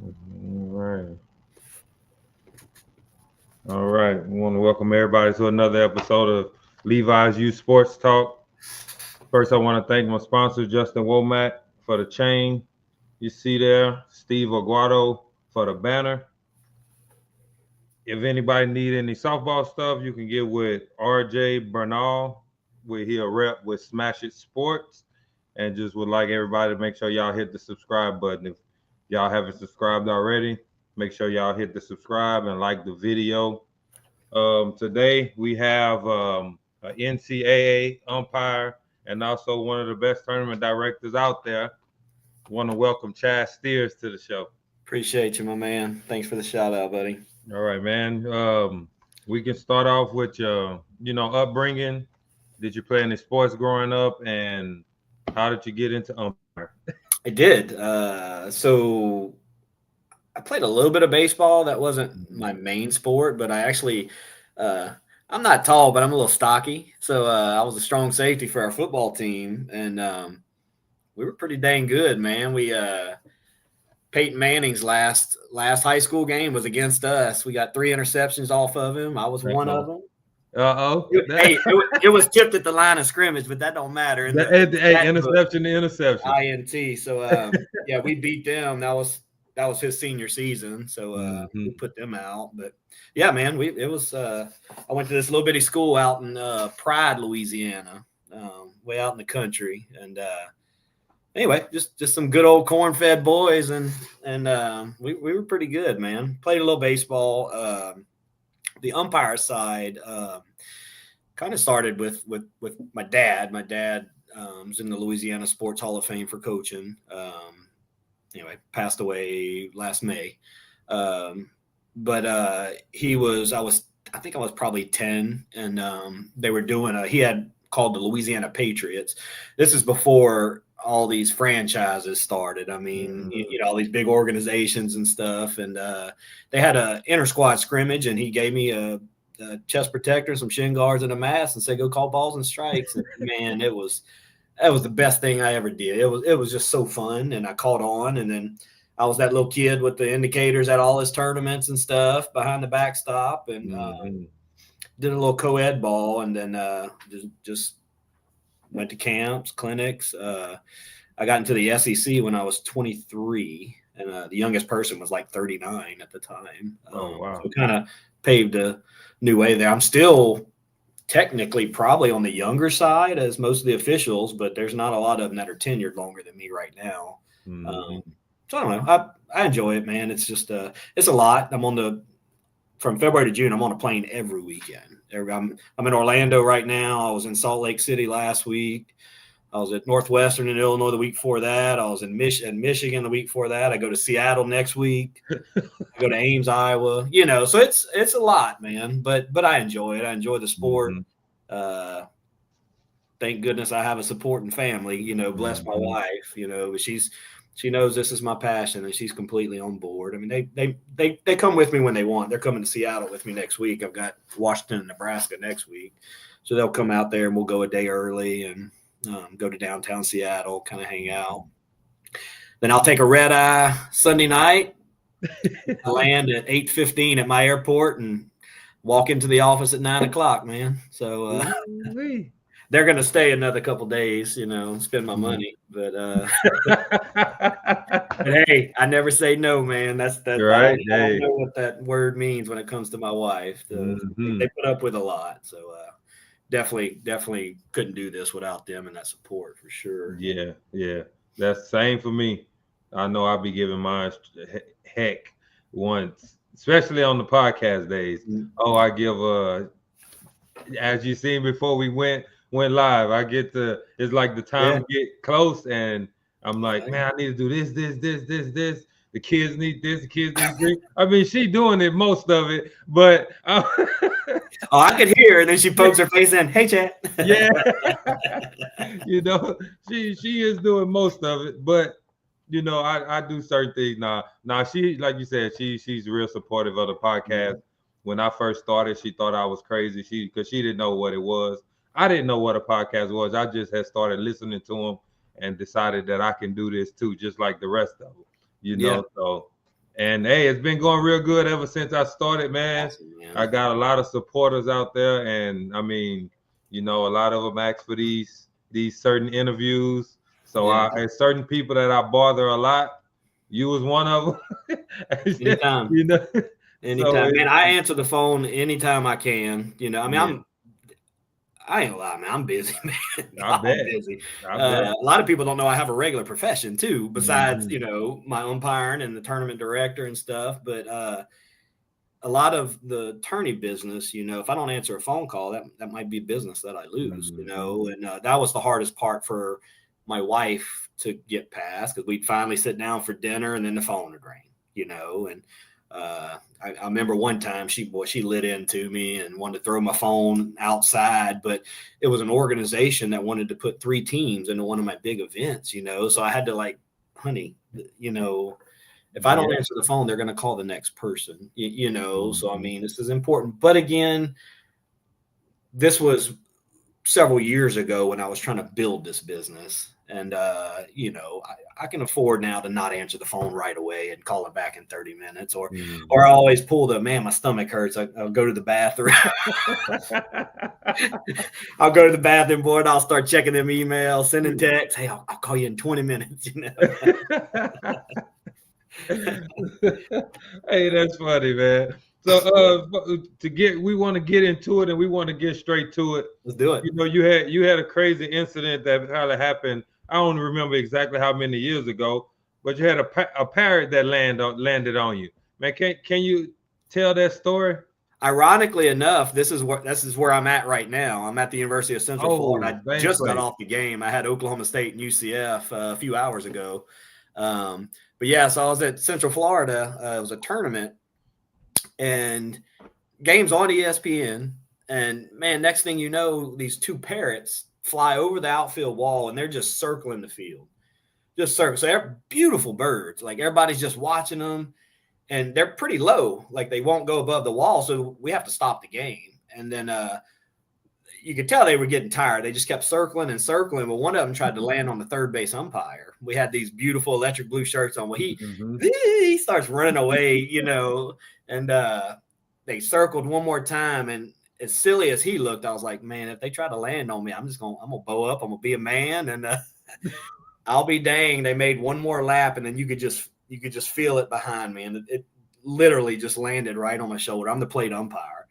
All right. All right. We want to welcome everybody to another episode of Levi's Youth Sports Talk. First, I want to thank my sponsor, Justin Womack, for the chain you see there, Steve Aguado for the banner. If anybody need any softball stuff, you can get with RJ Bernal, where he'll rep with Smash It Sports. And just would like everybody to make sure y'all hit the subscribe button. If y'all haven't subscribed already, make sure y'all hit the subscribe and like the video. Today we have an NCAA umpire and also one of the best tournament directors out there. Want to welcome Chad Stears to the show. Appreciate you, my man. Thanks for the shout out, buddy. All right, man. We can start off with your, upbringing. Did you play any sports growing up, and how did you get into umpire? I did. So I played a little bit of baseball. That wasn't my main sport, but I actually, I'm not tall, but I'm a little stocky. So I was a strong safety for our football team, and we were pretty dang good, man. We Peyton Manning's last high school game was against us. We got 3 interceptions off of him. I was one of them. Hey, it was tipped at the line of scrimmage, but that don't matter. Interception to interception. INT. So yeah, we beat them. That was his senior season. So we put them out. But yeah, man, I went to this little bitty school out in Pride, Louisiana, way out in the country, and anyway, just some good old corn-fed boys, and we were pretty good, man. Played a little baseball. The umpire side kind of started with my dad. My dad was in the Louisiana Sports Hall of Fame for coaching. Anyway, passed away last May. But I think I was probably 10, and they were doing he had called the Louisiana Patriots. This is before all these franchises started. I mean, all these big organizations and stuff. And they had a inter-squad scrimmage, and he gave me a chest protector, some shin guards, and a mask, and said, "Go call balls and strikes." And man, that was the best thing I ever did. It was just so fun, and I caught on. And then I was that little kid with the indicators at all his tournaments and stuff behind the backstop, and did a little co-ed ball, and then just went to camps, clinics. I got into the SEC when I was 23, and the youngest person was like 39 at the time. Oh, wow. So kind of paved a new way there. I'm still technically probably on the younger side as most of the officials, but there's not a lot of them that are tenured longer than me right now. So I don't know. I enjoy it, man. It's just it's a lot. From February to June, I'm on a plane every weekend. I'm in Orlando right now. I was in Salt Lake City last week. I was at Northwestern in Illinois the week before that. I was in Michigan the week before that. I go to Seattle next week. I go to Ames, Iowa. So it's a lot, man. But I enjoy it. I enjoy the sport. Thank goodness I have a supporting family. Bless my wife. She knows this is my passion, and she's completely on board. I mean, they come with me when they want. They're coming to Seattle with me next week. I've got Washington and Nebraska next week. So they'll come out there, and we'll go a day early and go to downtown Seattle, kind of hang out. Then I'll take a red eye Sunday night. I land at 8:15 at my airport and walk into the office at 9 o'clock, man. So they're going to stay another couple days, spend my money. But hey, I never say no, man. That's right. I don't know what that word means when it comes to my wife. They put up with a lot. So definitely couldn't do this without them and that support for sure. Yeah. That's the same for me. I know I'll be giving mine heck once, especially on the podcast days. Oh, I give as you seen before we went live, I get it's like the time get close, and I'm like, man, I need to do this. The kids need this. The kids need this. I mean, she doing it most of it, but I could hear her. Then she pokes her face in. Hey, Chad. Yeah, she is doing most of it, but I do certain things now. Now she, like you said, she's real supportive of the podcast. When I first started, she thought I was crazy. Because she didn't know what it was. I didn't know what a podcast was. I just had started listening to them and decided that I can do this too, just like the rest of them. So And hey, it's been going real good ever since I started, man. Awesome, man. I got a lot of supporters out there, and I mean, a lot of them ask for these certain interviews. So there's certain people that I bother a lot. You was one of them. Anytime. Anytime. So man, I answer the phone anytime I can. I mean, I ain't gonna lie, man. I'm busy, man. I'm busy. A lot of people don't know I have a regular profession too, besides, my umpiring and the tournament director and stuff. But a lot of the attorney business, if I don't answer a phone call, that might be business that I lose, and that was the hardest part for my wife to get past, because we'd finally sit down for dinner and then the phone would ring, and I remember one time she lit into me and wanted to throw my phone outside, but it was an organization that wanted to put 3 teams into one of my big events, so I had to honey, if I don't answer the phone, they're going to call the next person, so I mean, this is important. But again, this was several years ago when I was trying to build this business. And, I can afford now to not answer the phone right away and call it back in 30 minutes. Or I always pull my stomach hurts. I'll go to the bathroom. I'll go to the bathroom, boy, and I'll start checking them emails, sending texts. Hey, I'll call you in 20 minutes, Hey, that's funny, man. So we want to get into it, and we want to get straight to it. Let's do it. You had a crazy incident that probably happened. I don't remember exactly how many years ago, but you had a parrot that landed on you. Man, can you tell that story? Ironically enough, this is where I'm at right now. I'm at the University of Central Florida. I just got off the game. I had Oklahoma State and UCF a few hours ago. But yeah, so I was at Central Florida. It was a tournament, and games on ESPN. And man, next thing you know, these 2 parrots fly over the outfield wall, and they're just circling the field, just circle. So they're beautiful birds. Everybody's just watching them, and they're pretty low. They won't go above the wall, so we have to stop the game. And then you could tell they were getting tired. They just kept circling and circling. But one of them tried to land on the third base umpire. We had these beautiful electric blue shirts on. Well, he starts running away, and they circled one more time. And as silly as he looked, I was like, man, if they try to land on me, I'm going to bow up. I'm going to be a man. And I'll be dang. They made one more lap, and then you could just feel it behind me. And it literally just landed right on my shoulder. I'm the plate umpire.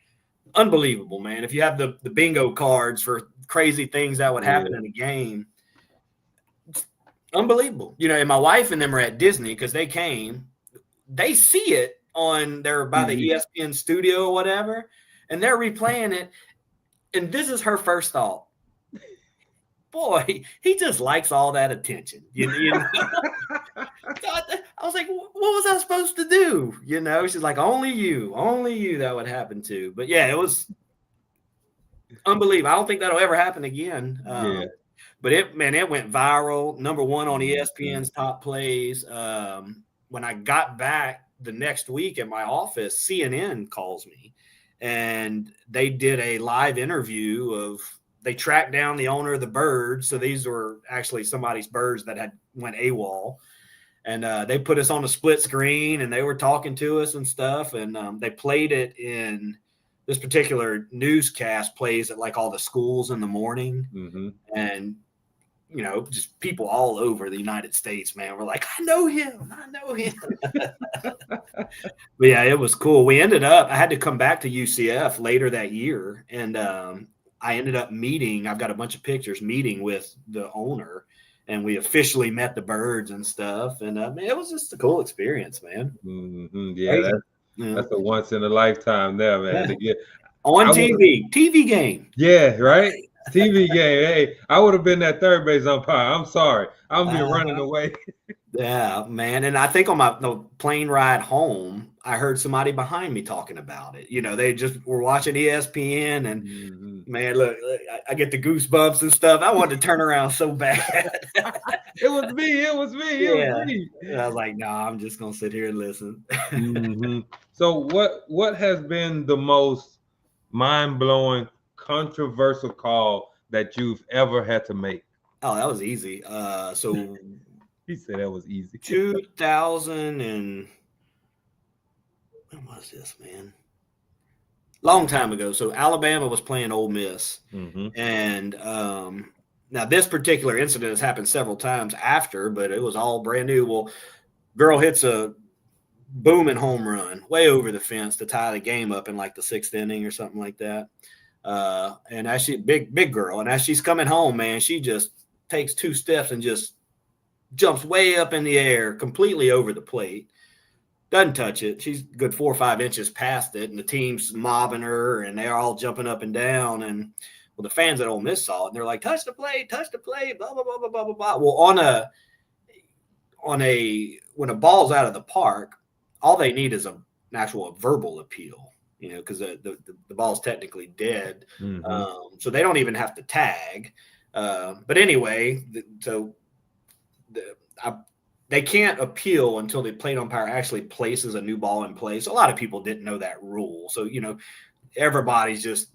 Unbelievable, man. If you have the bingo cards for crazy things that would happen in a game, unbelievable. And my wife and them are at Disney because they came. They see it on by the ESPN studio or whatever, and they're replaying it. And this is her first thought. Boy, he just likes all that attention. I was like, what was I supposed to do? She's like, only you that would happen to. But yeah, it was unbelievable. I don't think that'll ever happen again. But it went viral. Number 1 on ESPN's top plays. When I got back the next week at my office, CNN calls me, and they did a live interview they tracked down the owner of the birds. So these were actually somebody's birds that had went AWOL. And they put us on a split screen, and they were talking to us and stuff. And they played it in this particular newscast, plays at all the schools in the morning. And, just people all over the United States, man, were like, I know him. But yeah, it was cool. I had to come back to UCF later that year. And I ended up I've got a bunch of pictures meeting with the owner, and we officially met the birds and stuff. And man, it was just a cool experience, man. Yeah, that's a once in a lifetime there, man. Yeah. On TV game. Yeah, right. TV game. Hey, I would have been that third base umpire. I'm sorry. I'm been running away. Yeah, man. And I think on the plane ride home, I heard somebody behind me talking about it. They just were watching ESPN, and man, look, I get the goosebumps and stuff. I wanted to turn around so bad. It was me. And I was like, nah, I'm just gonna sit here and listen. So what has been the most mind-blowing, controversial call that you've ever had to make? Oh, that was easy. So he said that was easy. 2000 and when was this, man? Long time ago. So Alabama was playing Ole Miss. And now this particular incident has happened several times after, but it was all brand new. Well, girl hits a booming home run way over the fence to tie the game up in like the 6th inning or something like that. And as she big girl, and as she's coming home, man, she just takes 2 steps and just jumps way up in the air, completely over the plate. Doesn't touch it. She's good 4 or 5 inches past it, and the team's mobbing her, and they're all jumping up and down. And well, the fans at Ole Miss saw it, and they're like, touch the plate, blah, blah, blah, blah, blah, blah, blah. Well, when a ball's out of the park, all they need is an actual verbal appeal, because the ball's technically dead. So they don't even have to tag. But anyway, they can't appeal until the plate umpire actually places a new ball in place. A lot of people didn't know that rule. So, everybody's just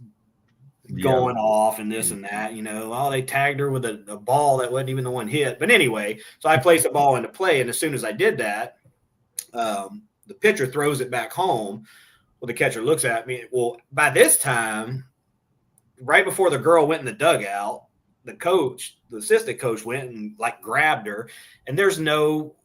going off and this and that, they tagged her with a ball that wasn't even the one hit. But anyway, so I placed the ball into play. And as soon as I did that, the pitcher throws it back home. Well, the catcher looks at me. Well, by this time, right before the girl went in the dugout, the assistant coach went and grabbed her, and there's no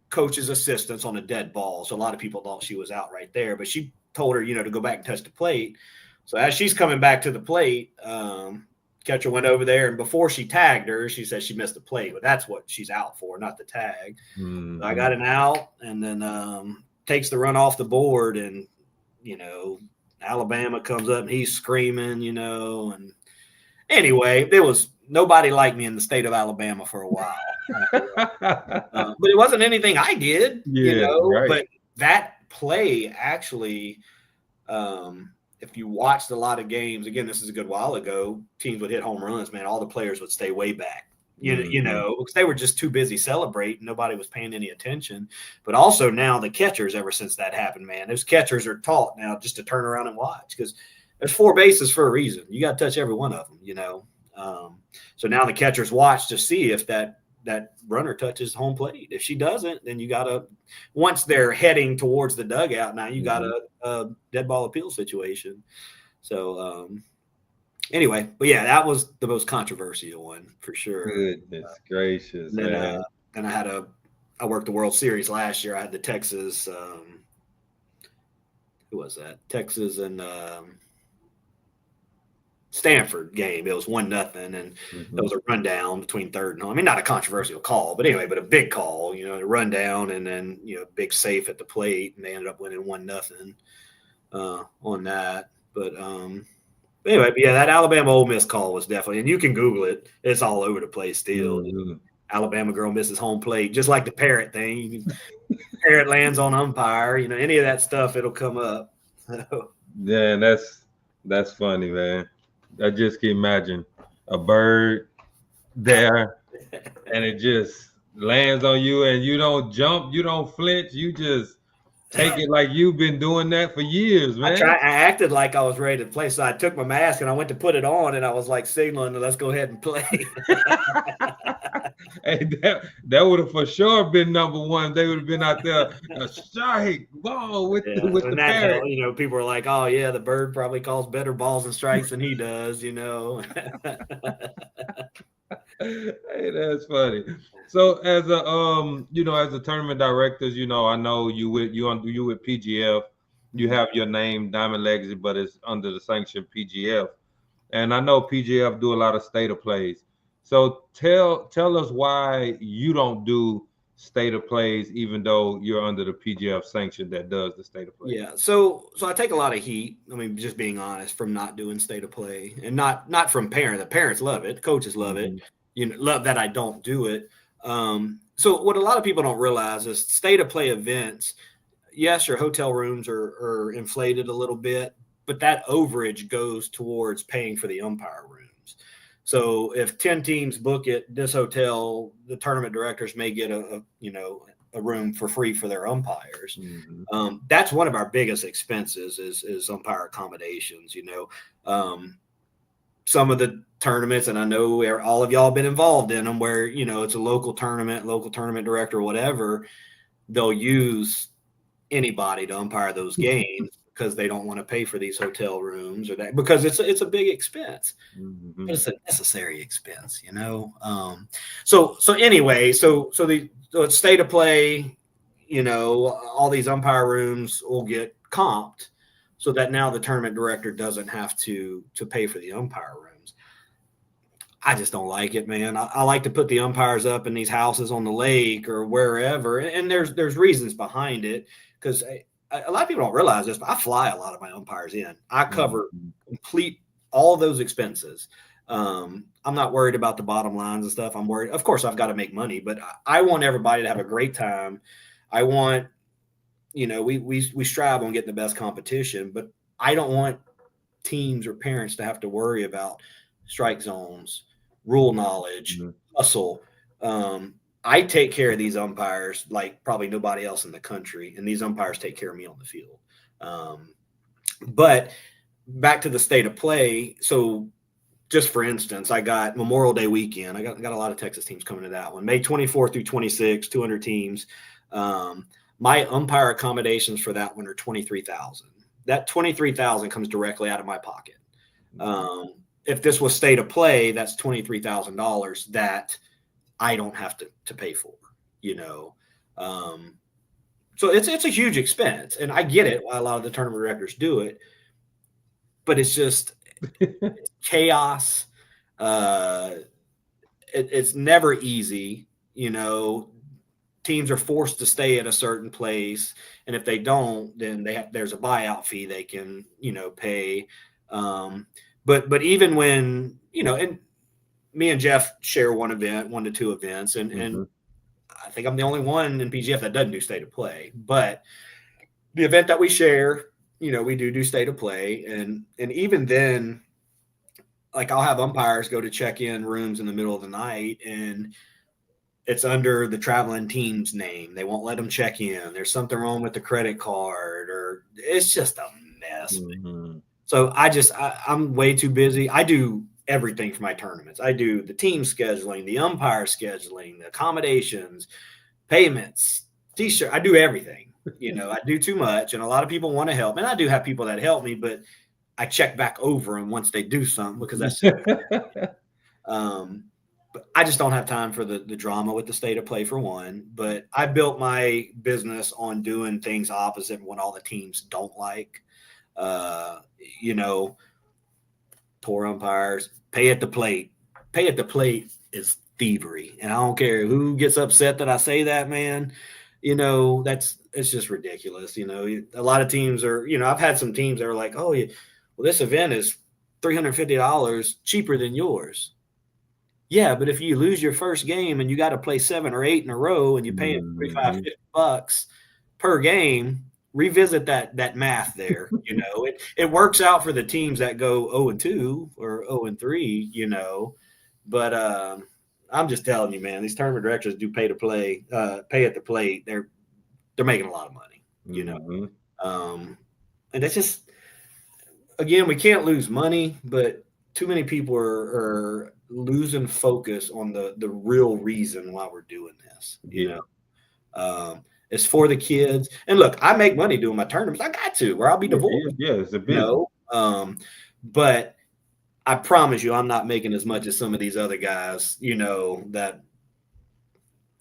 coach's assistance on a dead ball. So a lot of people thought she was out right there, but she told her, to go back and touch the plate. So as she's coming back to the plate, catcher went over there, and before she tagged her, she said she missed the plate, but that's what she's out for, not the tag. So I got an out, and then takes the run off the board, and, Alabama comes up and he's screaming, and anyway, there was nobody like me in the state of Alabama for a while. But it wasn't anything I did, right. But that play actually, if you watched a lot of games, again, this is a good while ago, teams would hit home runs, man, all the players would stay way back, because they were just too busy celebrating. Nobody was paying any attention. But also now the catchers, ever since that happened, man, those catchers are taught now just to turn around and watch, because there's 4 bases for a reason. You got to touch every one of them, So now the catchers watch to see if that runner touches home plate. If she doesn't, then you got to, once they're heading towards the dugout, now you got a dead ball appeal situation. So anyway, but yeah, that was the most controversial one for sure. Goodness gracious. Then I worked the World Series last year. I had the Texas, who was that? Texas and Stanford game. It was 1-0, and there was a rundown between third and home. I mean, not a controversial call, but anyway, but a big call, a rundown, and then big safe at the plate, and they ended up winning 1-0 on that. But anyway, but yeah, that Alabama Ole Miss call was definitely, and you can Google it. It's all over the place still. Alabama girl misses home plate, just like the parrot thing. Parrot lands on umpire. Any of that stuff, it'll come up. Yeah, and that's funny, man. I just can imagine a bird there, and it just lands on you, and you don't jump, you don't flinch, you just take it like you've been doing that for years, man. I acted like I was ready to play, so I took my mask and I went to put it on, and I was like signaling, let's go ahead and play. Hey, that would have for sure been number one. They would have been out there a strike ball with the parrot. People are like, "Oh yeah, the bird probably calls better balls and strikes than he does." Hey, that's funny. So as a tournament directors, I know you with PGF, you have your name Diamond Legacy, but it's under the sanction PGF, and I know PGF do a lot of state of plays. So tell us why you don't do state of plays, even though you're under the PGF sanction that does the state of play. Yeah. So I take a lot of heat. I mean, just being honest, from not doing state of play, and not from parents. The parents love it. The coaches love it. Love that I don't do it. So what a lot of people don't realize is state of play events. Yes, your hotel rooms are inflated a little bit, but that overage goes towards paying for the umpire rooms. So if 10 teams book it, this hotel, the tournament directors may get a room for free for their umpires. That's one of our biggest expenses is umpire accommodations. Some of the tournaments, and I know all of y'all have been involved in them, where it's a local tournament director, whatever, they'll use anybody to umpire those games because they don't want to pay for these hotel rooms or that, because it's a big expense. Mm-hmm. But it's a necessary expense, So anyway, so it's state of play, all these umpire rooms will get comped so that now the tournament director doesn't have to pay for the umpire rooms. I just don't like it, man. I like to put the umpires up in these houses on the lake or wherever, and there's reasons behind it, because a lot of people don't realize this, but I fly a lot of my umpires in. I cover complete all those expenses. I'm not worried about the bottom lines and stuff. I'm worried. Of course, I've got to make money, but I want everybody to have a great time. I want, we strive on getting the best competition, but I don't want teams or parents to have to worry about strike zones, rule knowledge, hustle. I take care of these umpires like probably nobody else in the country, and these umpires take care of me on the field. But back to the state of play. So just for instance, I got Memorial Day weekend. I got a lot of Texas teams coming to that one. May 24 through 26, 200 teams. My umpire accommodations for that one are $23,000. That $23,000 comes directly out of my pocket. If this was state of play, that's $23,000 that I don't have to pay for, So it's a huge expense, and I get it why a lot of the tournament directors do it, but it's just it's chaos. It's never easy, Teams are forced to stay at a certain place, and if they don't, then there's a buyout fee they can, pay. But even when, and me and Jeff share one to two events, and I think I'm the only one in PGF that doesn't do state of play. But the event that we share, we do state of play, and even then, like I'll have umpires go to check in rooms in the middle of the night, and it's under the traveling team's name. They won't let them check in. There's something wrong with the credit card, or it's just a mess. Mm-hmm. So I'm way too busy. I do everything for my tournaments. I do the team scheduling, the umpire scheduling, the accommodations, payments, t-shirt. I do everything. I do too much, and a lot of people want to help, and I do have people that help me, but I check back over them once they do something, because that's but I just don't have time for the drama with the state of play, for one. But I built my business on doing things opposite when all the teams don't like. Poor umpires, pay at the plate. Pay at the plate is thievery. And I don't care who gets upset that I say that, man. It's just ridiculous. A lot of teams are, I've had some teams that are like, oh, yeah, well, this event is $350 cheaper than yours. Yeah, but if you lose your first game and you got to play 7 or 8 in a row and you're paying $45, $50 per game, revisit that math there. It works out for the teams that go 0-2 or 0-3, but I'm just telling you, man, these tournament directors do pay at the plate. They're making a lot of money, and that's just, again, we can't lose money, but too many people are losing focus on the real reason why we're doing this. It's for the kids. And look, I make money doing my tournaments. I got to, or I'll be divorced. Yeah, it's a business. But I promise you, I'm not making as much as some of these other guys, that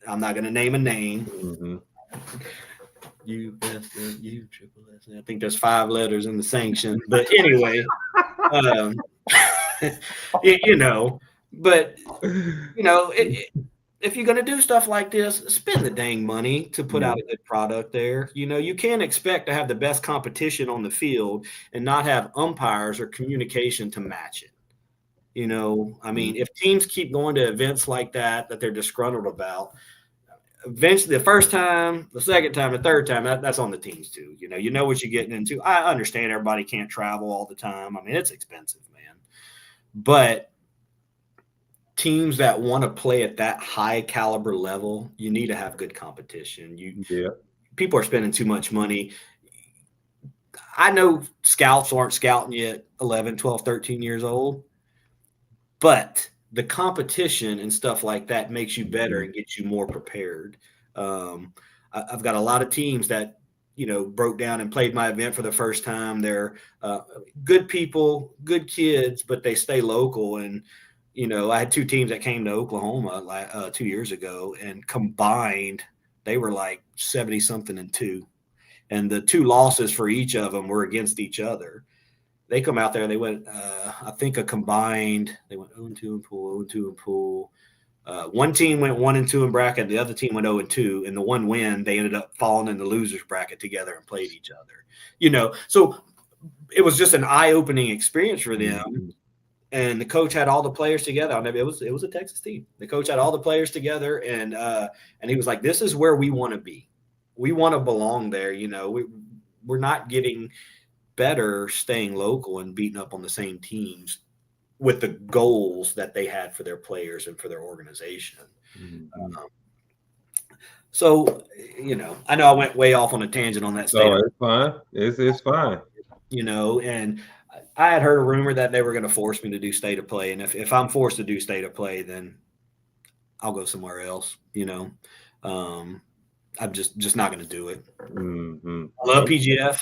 I'm not going to name a name. Mm-hmm. I think there's 5 letters in the sanction. But anyway, but if you're going to do stuff like this, spend the dang money to put out a good product there. You can't expect to have the best competition on the field and not have umpires or communication to match it. If teams keep going to events like that they're disgruntled about, eventually the first time, the second time, the third time, that's on the teams too. You know what you're getting into. I understand everybody can't travel all the time. It's expensive, man. But teams that want to play at that high caliber level, you need to have good competition. People are spending too much money. I know scouts aren't scouting yet 11, 12, 13 years old, but the competition and stuff like that makes you better and gets you more prepared. I've got a lot of teams that broke down and played my event for the first time. They're good people, good kids, but they stay local. And, I had 2 teams that came to Oklahoma 2 years ago, and combined, they were like 70-something and 2. And the 2 losses for each of them were against each other. They come out there, they went, I think they went 0-2 in pool, 0-2 in pool. One team went 1-2 in bracket. The other team went 0-2. And the one win, they ended up falling in the losers bracket together and played each other. So it was just an eye-opening experience for them. And the coach had all the players together. It was a Texas team. The coach had all the players together, and he was like, "This is where we want to be. We want to belong there. We're not getting better staying local and beating up on the same teams with the goals that they had for their players and for their organization." So, I know I went way off on a tangent on that. No, it's fine. It's fine. And I had heard a rumor that they were going to force me to do state of play. And if I'm forced to do state of play, then I'll go somewhere else. I'm just not going to do it. I love PGF,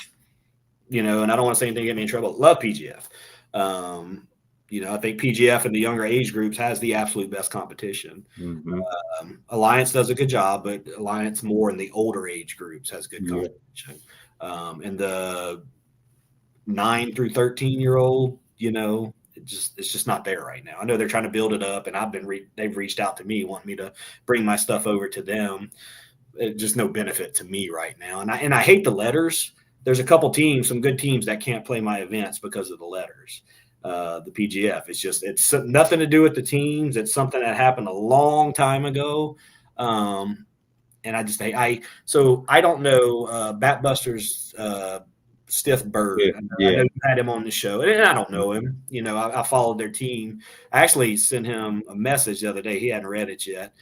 and I don't want to say anything to get me in trouble. Love PGF. I think PGF in the younger age groups has the absolute best competition. Alliance does a good job, but Alliance more in the older age groups has good competition. And the 9 through 13-year-old, it's just not there right now. I know they're trying to build it up, and they've reached out to me, wanting me to bring my stuff over to them. It's just no benefit to me right now. And I hate the letters. There's a couple teams, some good teams that can't play my events because of the letters. The PGF. It's nothing to do with the teams. It's something that happened a long time ago. And I don't know, Batbusters, Stiff Bird. I know you had him on the show, and I don't know him. I followed their team. I actually sent him a message the other day. He hadn't read it yet.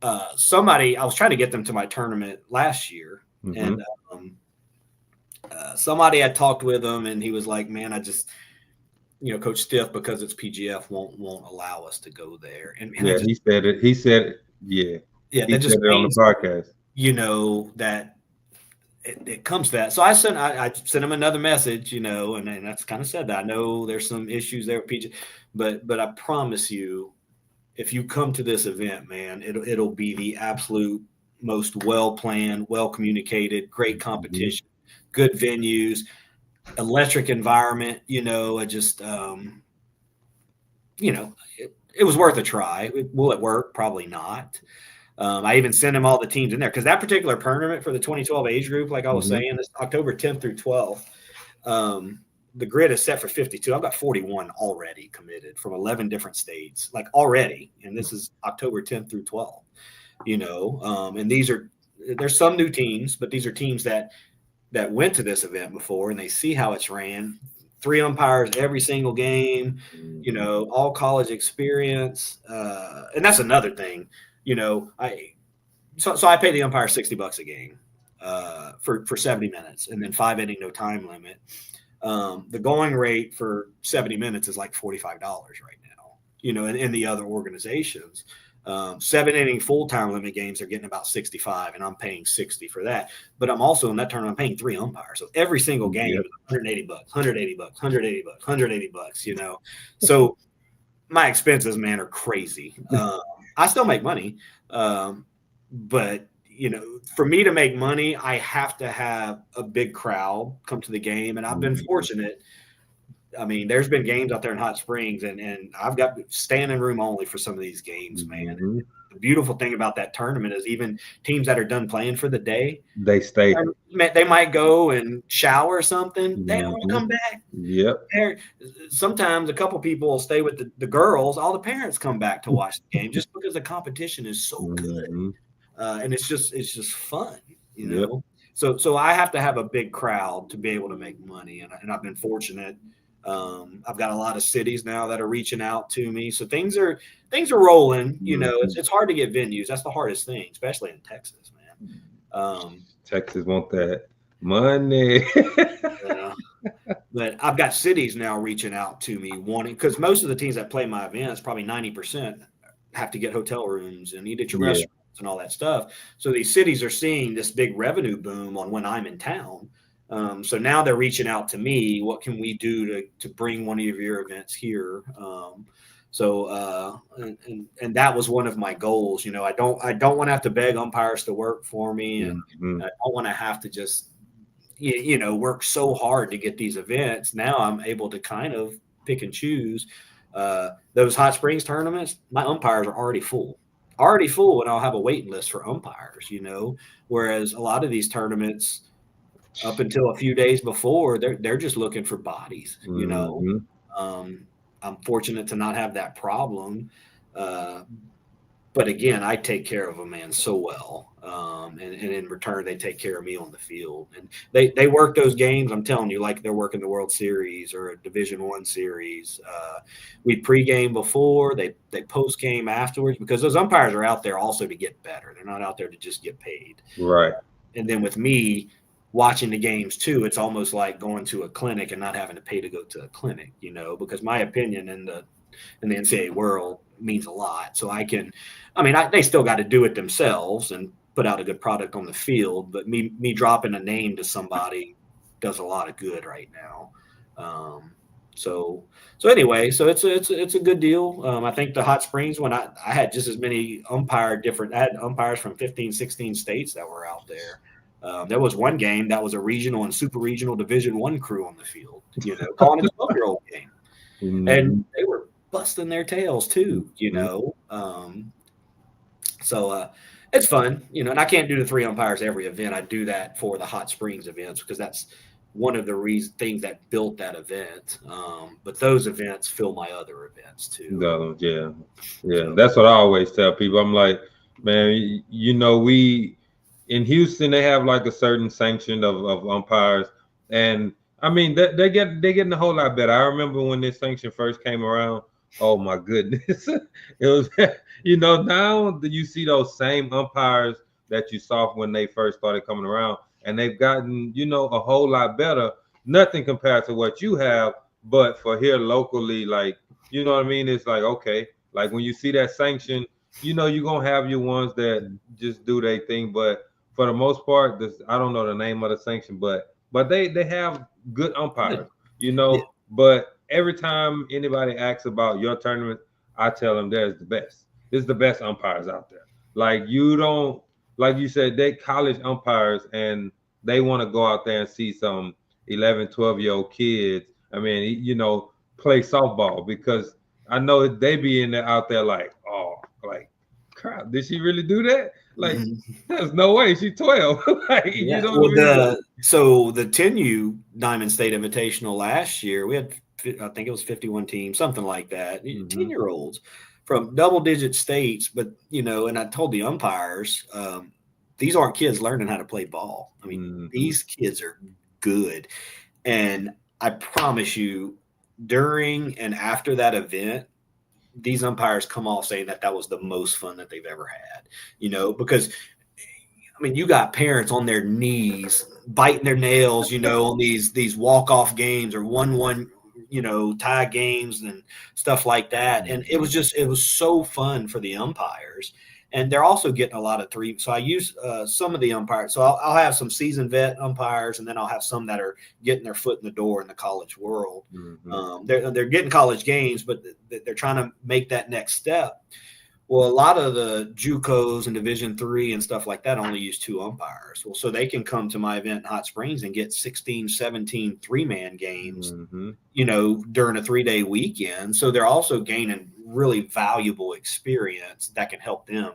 I was trying to get them to my tournament last year, and somebody had talked with him, and he was like, "Man, I just, Coach Stiff, because it's PGF, won't allow us to go there." And he said it. He said it. Yeah. Yeah. He said it on the podcast. That. It comes to that. So I sent him another message, and that's kind of said that. I know there's some issues there with PG, but I promise you, if you come to this event, man, it'll be the absolute most well-planned, well-communicated, great competition, good venues, electric environment, it was worth a try. Will it work? Probably not. I even sent him all the teams in there because that particular tournament for the 2012 age group, like I was saying, is October 10th through 12th. The grid is set for 52. I've got 41 already committed from 11 different states, like already. And this is October 10th through 12th, and there's some new teams, but these are teams that went to this event before and they see how it's ran. 3 umpires every single game, all college experience. And that's another thing. I pay the umpire $60 a game for 70 minutes, and then 5 inning, no time limit. The going rate for 70 minutes is like $45 right now, in the other organizations. 7 inning full time limit games are getting about 65, and I'm paying 60 for that. But I'm also in that tournament, I'm paying 3 umpires. So every single game is $180, $180, $180, $180, So my expenses, man, are crazy. I still make money, but for me to make money, I have to have a big crowd come to the game, and I've been fortunate. I mean, there's been games out there in Hot Springs, and I've got standing room only for some of these games, man. The beautiful thing about that tournament is even teams that are done playing for the day, they stay. They might go and shower or something. They don't want to come back. Yep. Sometimes a couple people will stay with the girls. All the parents come back to watch the game just because the competition is so good, and it's just fun, Yep. So I have to have a big crowd to be able to make money, and I've been fortunate. I've got a lot of cities now that are reaching out to me, so things are rolling. It's hard to get venues. That's the hardest thing, especially in Texas, man. Texas want that money. But I've got cities now reaching out to me wanting, because most of the teams that play my events, probably 90%, have to get hotel rooms and eat at your restaurant and all that stuff. So these cities are seeing this big revenue boom on when I'm in town. So now they're reaching out to me. What can we do to bring one of your events here? And that was one of my goals. You know, I don't want to have to beg umpires to work for me, and I don't want to have to just work so hard to get these events. Now I'm able to kind of pick and choose. Those Hot Springs tournaments, my umpires are already full, and I'll have a waiting list for umpires. Whereas a lot of these tournaments, up until a few days before, they're just looking for bodies. I'm fortunate to not have that problem. But again, I take care of a man so well. And in return, they take care of me on the field. And they work those games, I'm telling you, like they're working the World Series or a Division I series. We pregame before, they postgame afterwards, because those umpires are out there also to get better. They're not out there to just get paid. Right. And then with me watching the games too, it's almost like going to a clinic and not having to pay to go to a clinic, because my opinion in the NCAA world means a lot. So they still got to do it themselves and put out a good product on the field, but me dropping a name to somebody does a lot of good right now. So anyway, so it's a good deal. I think the Hot Springs, when I had just as many I had umpires from 15, 16 states that were out there. There was one game that was a regional and super regional Division I crew on the field, calling a 12-year-old game. And they were busting their tails too, So it's fun, and I can't do the 3 umpires every event. I do that for the Hot Springs events because that's one of the things that built that event. But those events fill my other events too. Yeah. So, that's what I always tell people. I'm like, man, we in Houston, they have like a certain sanction of umpires, and I mean they're getting a whole lot better. I remember when this sanction first came around. Oh my goodness, it was now that you see those same umpires that you saw when they first started coming around, and they've gotten a whole lot better. Nothing compared to what you have, but for here locally, like what I mean. It's like, okay, like when you see that sanction, you're gonna have your ones that just do their thing, but for the most part, I don't know the name of the sanction, but they have good umpires, But every time anybody asks about your tournament, I tell them there's the best. This is the best umpires out there. Like like you said, they college umpires, and they want to go out there and see some 11, 12-year-old kids. I mean, play softball, because I know they be in there out there like, oh, like, crap, did she really do that? Like, there's no way. She's 12. So the 10U Diamond State Invitational last year, we had, I think it was 51 teams, something like that. 10-year-olds from double-digit states, but and I told the umpires, these aren't kids learning how to play ball. I mean, these kids are good, and I promise you, during and after that event, these umpires come off saying that was the most fun that they've ever had, because I mean, you got parents on their knees biting their nails, on these walk-off games or 1-1, tie games and stuff like that. And it was so fun for the umpires. And they're also getting a lot of 3. So I use some of the umpires. So I'll have some seasoned vet umpires, and then I'll have some that are getting their foot in the door in the college world. They're getting college games, but they're trying to make that next step. Well, a lot of the JUCOs and Division III and stuff like that only use 2 umpires. Well, so they can come to my event in Hot Springs and get 16, 17 3-man games, during a 3-day weekend. So they're also gaining really valuable experience that can help them,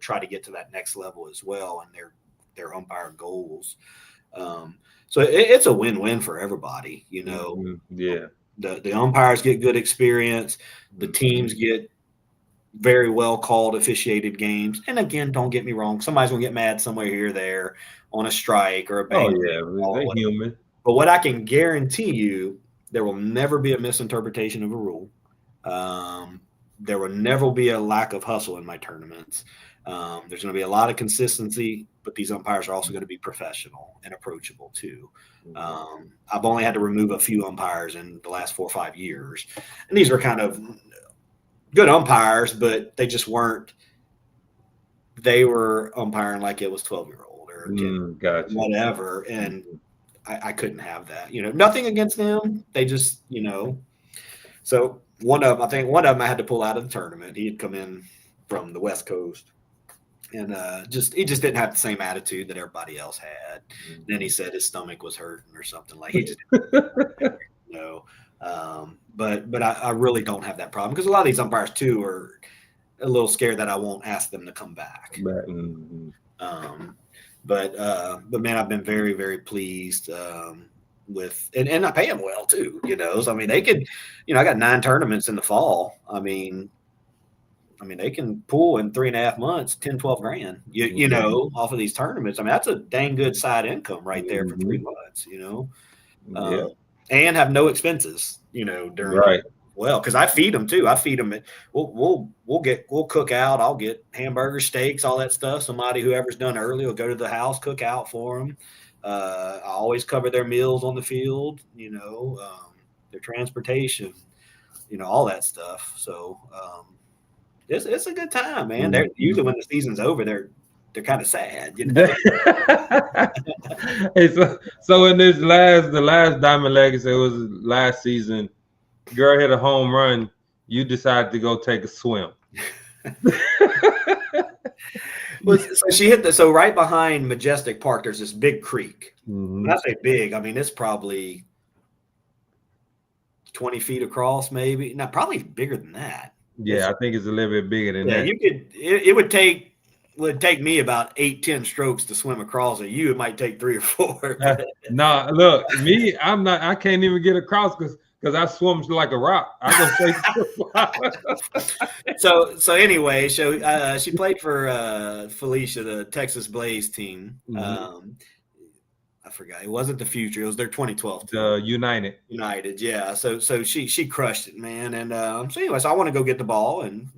try to get to that next level as well, and their umpire goals. So it's a win-win for everybody, Yeah. The umpires get good experience. The teams get very well called, officiated games. And again, don't get me wrong, somebody's gonna get mad somewhere here or there on a strike or a bang. Oh yeah, they're human. But what I can guarantee you, there will never be a misinterpretation of a rule. There will never be a lack of hustle in my tournaments. There's going to be a lot of consistency, but these umpires are also going to be professional and approachable too. I've only had to remove a few umpires in the last 4 or 5 years, and these were kind of good umpires, but they just weren't they were umpiring like it was 12-year-old or 10, gotcha. whatever, and I couldn't have that. Nothing against them. They just, So one of them I had to pull out of the tournament. He had come in from the West Coast, and he just didn't have the same attitude that everybody else had. Then he said his stomach was hurting or something, like he just but I really don't have that problem, because a lot of these umpires too are a little scared that I won't ask them to come back. But man, I've been very, very pleased with, and I pay them well too, So I mean, they could, I got 9 tournaments in the fall. I mean, they can pull in 3.5 months, 10, 12 grand, off of these tournaments. I mean, that's a dang good side income right there for 3 months, and have no expenses, during well, because I feed them too. I feed them. We'll cook out. I'll get hamburgers, steaks, all that stuff. Whoever's done early will go to the house, cook out for them. I always cover their meals on the field, their transportation, all that stuff. So it's a good time, man. They're usually, when the season's over, they're kind of sad, Hey, so in the last Diamond Legacy, it was last season. Girl hit a home run. You decided to go take a swim. So she hit so right behind Majestic Park, there's this big creek. When I say big, I mean it's probably 20 feet across, maybe. No, probably bigger than that. Yeah, I think it's a little bit bigger than that. You could. It would take me about 8-10 strokes to swim across it. It might take 3 or 4. No, look, me, I can't even get across because I swim like a rock. I go So anyway, she played for Felicia, the Texas Blaze team. I forgot. It wasn't the Future. It was their 2012 team. United, yeah. So she crushed it, man. And so anyway, so I want to go get the ball and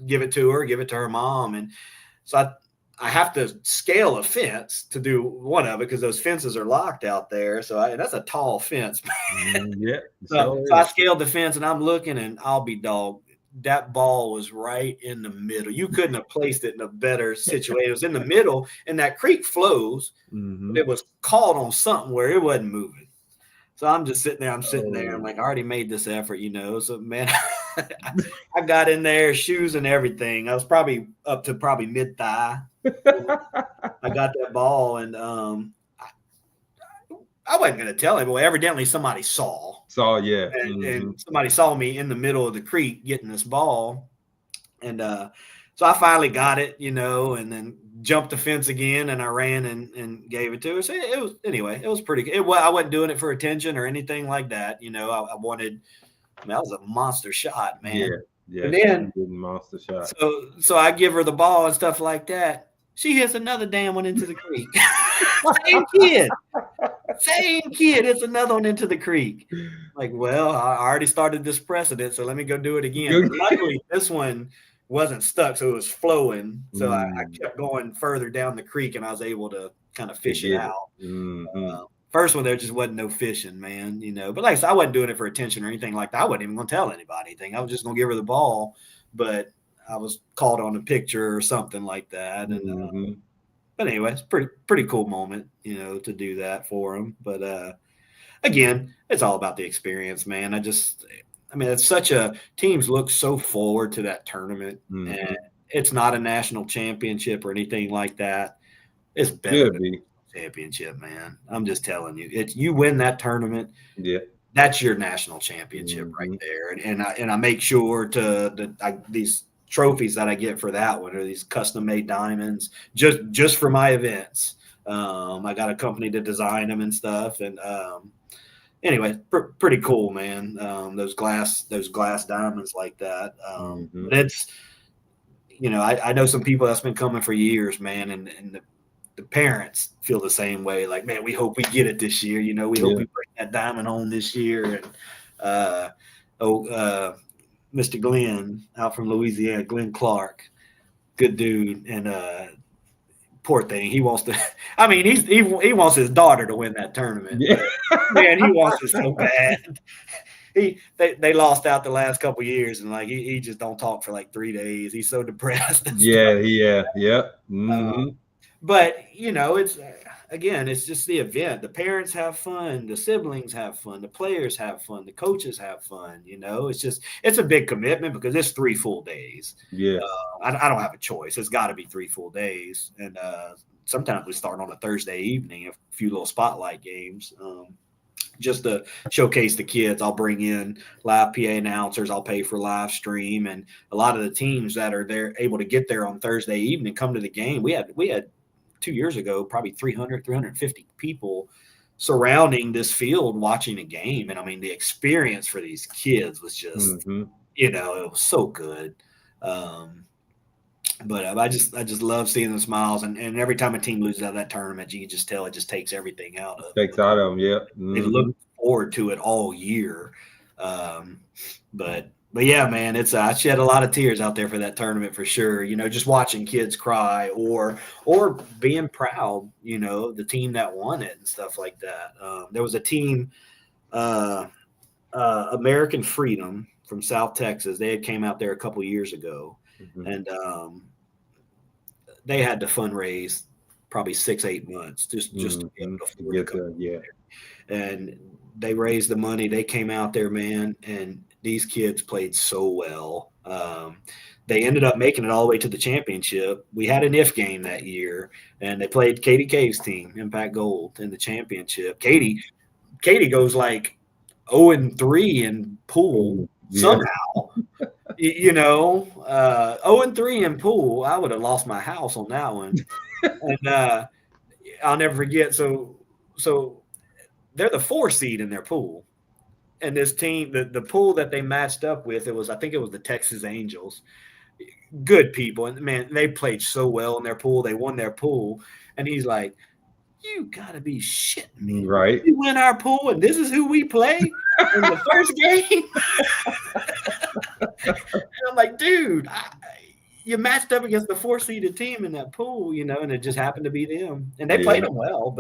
give it to her mom, and so I have to scale a fence to do one of it, because those fences are locked out there. So that's a tall fence. So I scaled the fence, and I'm looking, and I'll be dog. That ball was right in the middle. You couldn't have placed it in a better situation. It was in the middle, and that creek flows. It was caught on something where it wasn't moving. So I'm just sitting there. I'm like, I already made this effort, So, man, I got in there, shoes and everything. I was probably up to mid-thigh. I got that ball, and I wasn't going to tell him. Well, evidently somebody saw. Yeah. And somebody saw me in the middle of the creek getting this ball. And so I finally got it, and then jumped the fence again, and I ran and gave it to her. So it was pretty good. I wasn't doing it for attention or anything like that. I wanted, that was a monster shot, man. Yeah. And then monster shot. So I give her the ball and stuff like that. She hits another damn one into the creek. Same kid. It's another one into the creek. Like, well, I already started this precedent, so let me go do it again. But luckily, this one wasn't stuck, so it was flowing. So I kept going further down the creek, and I was able to kind of fish it out. First one, there just wasn't no fishing, man. But like I said, I wasn't doing it for attention or anything like that. I wasn't even going to tell anybody anything. I was just going to give her the ball, but I was caught on a picture or something like that. And but anyway, it's pretty cool moment, to do that for him. But again, it's all about the experience, man. It's such teams look so forward to that tournament, and it's not a national championship or anything like that. It's better than a championship, man. I'm just telling you, you win that tournament. Yeah, that's your national championship right there. And I make sure these trophies that I get for that one are these custom made diamonds just for my events. I got a company to design them and stuff. And anyway, pretty cool, man. Those glass diamonds like that. But it's, I know some people that's been coming for years, man. And the parents feel the same way. Like, man, we hope we get it this year. We hope we bring that diamond home this year. And, Mr. Glenn out from Louisiana, Glenn Clark, good dude, and poor thing, he wants to. He wants his daughter to win that tournament. Yeah. Man, he wants it so bad. they lost out the last couple of years, and like he just don't talk for like 3 days. He's so depressed. But it's again, it's just the event. The parents have fun, the siblings have fun, the players have fun, the coaches have fun. It's a big commitment because it's 3 full days. I don't have a choice. It's got to be 3 full days, and sometimes we start on a Thursday evening, a few little spotlight games. Just to showcase the kids. I'll bring in live PA announcers. I'll pay for live stream. And a lot of the teams that are there able to get there on Thursday evening come to the game. We had 2 years ago, probably 350 people surrounding this field watching a game. And I mean, the experience for these kids was just, it was so good. But I just love seeing the smiles, and every time a team loses out of that tournament, you can just tell it just takes everything out of them. They look forward to it all year. But yeah, man, I shed a lot of tears out there for that tournament for sure. Just watching kids cry or being proud, the team that won it and stuff like that. There was a team, American Freedom from South Texas. They had came out there a couple years ago. And they had to fundraise probably 6-8 months just to be able to afford to come there. And they raised the money. They came out there, man, and these kids played so well. They ended up making it all the way to the championship. We had an if game that year, and they played Katie Cave's team, Impact Gold, in the championship. Katie goes like 0-3 in pool somehow. 0-3 in pool, I would have lost my house on that one. And I'll never forget. So they're the 4 seed in their pool, and this team, the pool that they matched up with, I think it was the Texas Angels. Good people, and man, they played so well in their pool. They won their pool, and he's like, "You gotta be shitting me, right? We win our pool, and this is who we play in the first game." And I'm like, dude, you matched up against the 4-seeded team in that pool, and it just happened to be them. And they played them well,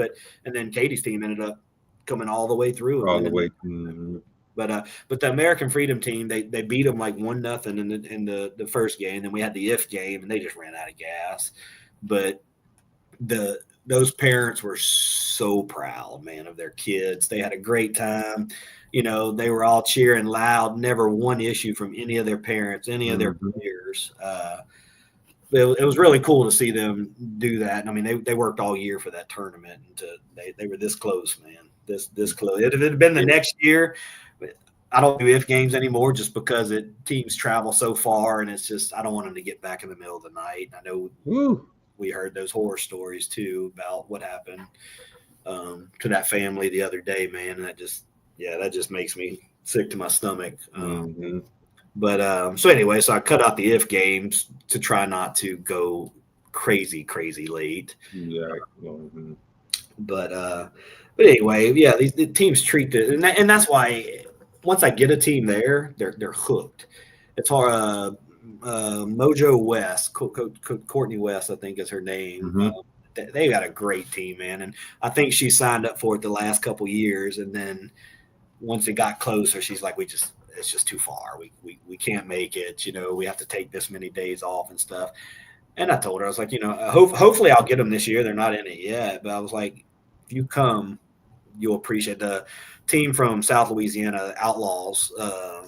and then Katie's team ended up coming all the way through. But the American Freedom team, they beat them like 1-0 in the first game. Then we had the if game, and they just ran out of gas. But those parents were so proud, man, of their kids. They had a great time. They were all cheering loud, never one issue from any of their parents, any of their players. It was really cool to see them do that. I mean, they worked all year for that tournament, and they were this close, man, this close. If it had been the next year, I don't do if games anymore just because teams travel so far, and it's just I don't want them to get back in the middle of the night. I know we heard those horror stories too about what happened to that family the other day, man, and that just makes me sick to my stomach. But so anyway, so I cut out the if games to try not to go crazy late. But anyway, yeah, the teams treat it, and that's why once I get a team there, they're hooked. It's hard. Mojo West, Courtney West, I think is her name. They got a great team, man, and I think she signed up for it the last couple years, and then once it got closer, she's like, it's just too far. We can't make it. We have to take this many days off and stuff. And I told her, I was like, hopefully I'll get them this year. They're not in it yet, but I was like, if you come, you'll appreciate the team from South Louisiana, Outlaws. I'll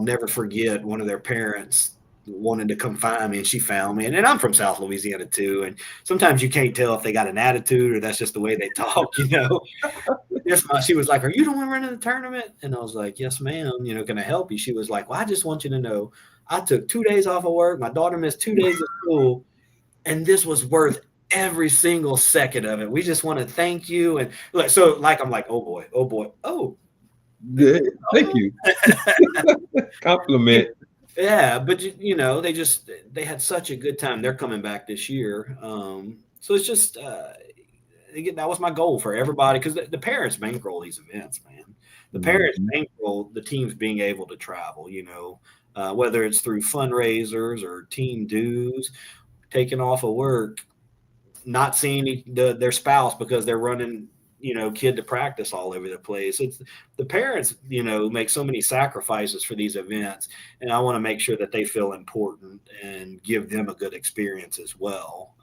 never forget one of their parents wanted to come find me, and she found me, and I'm from South Louisiana too, and sometimes you can't tell if they got an attitude or that's just the way they talk. She was like, "Are you the one running the tournament?" And I was like, "Yes, ma'am. Can I help you?" She was like, "Well, I just want you to know I took 2 days off of work. My daughter missed 2 days of school, and this was worth every single second of it. We just want to thank you." And so I'm like, oh boy, oh good, thank you. Compliment. Yeah, but they had such a good time. They're coming back this year. So it's just that was my goal for everybody, because the parents bankroll these events, man. The parents bankroll the teams being able to travel, whether it's through fundraisers or team dues, taking off of work, not seeing their spouse because they're running kid to practice all over the place. It's the parents, make so many sacrifices for these events, and I want to make sure that they feel important and give them a good experience as well,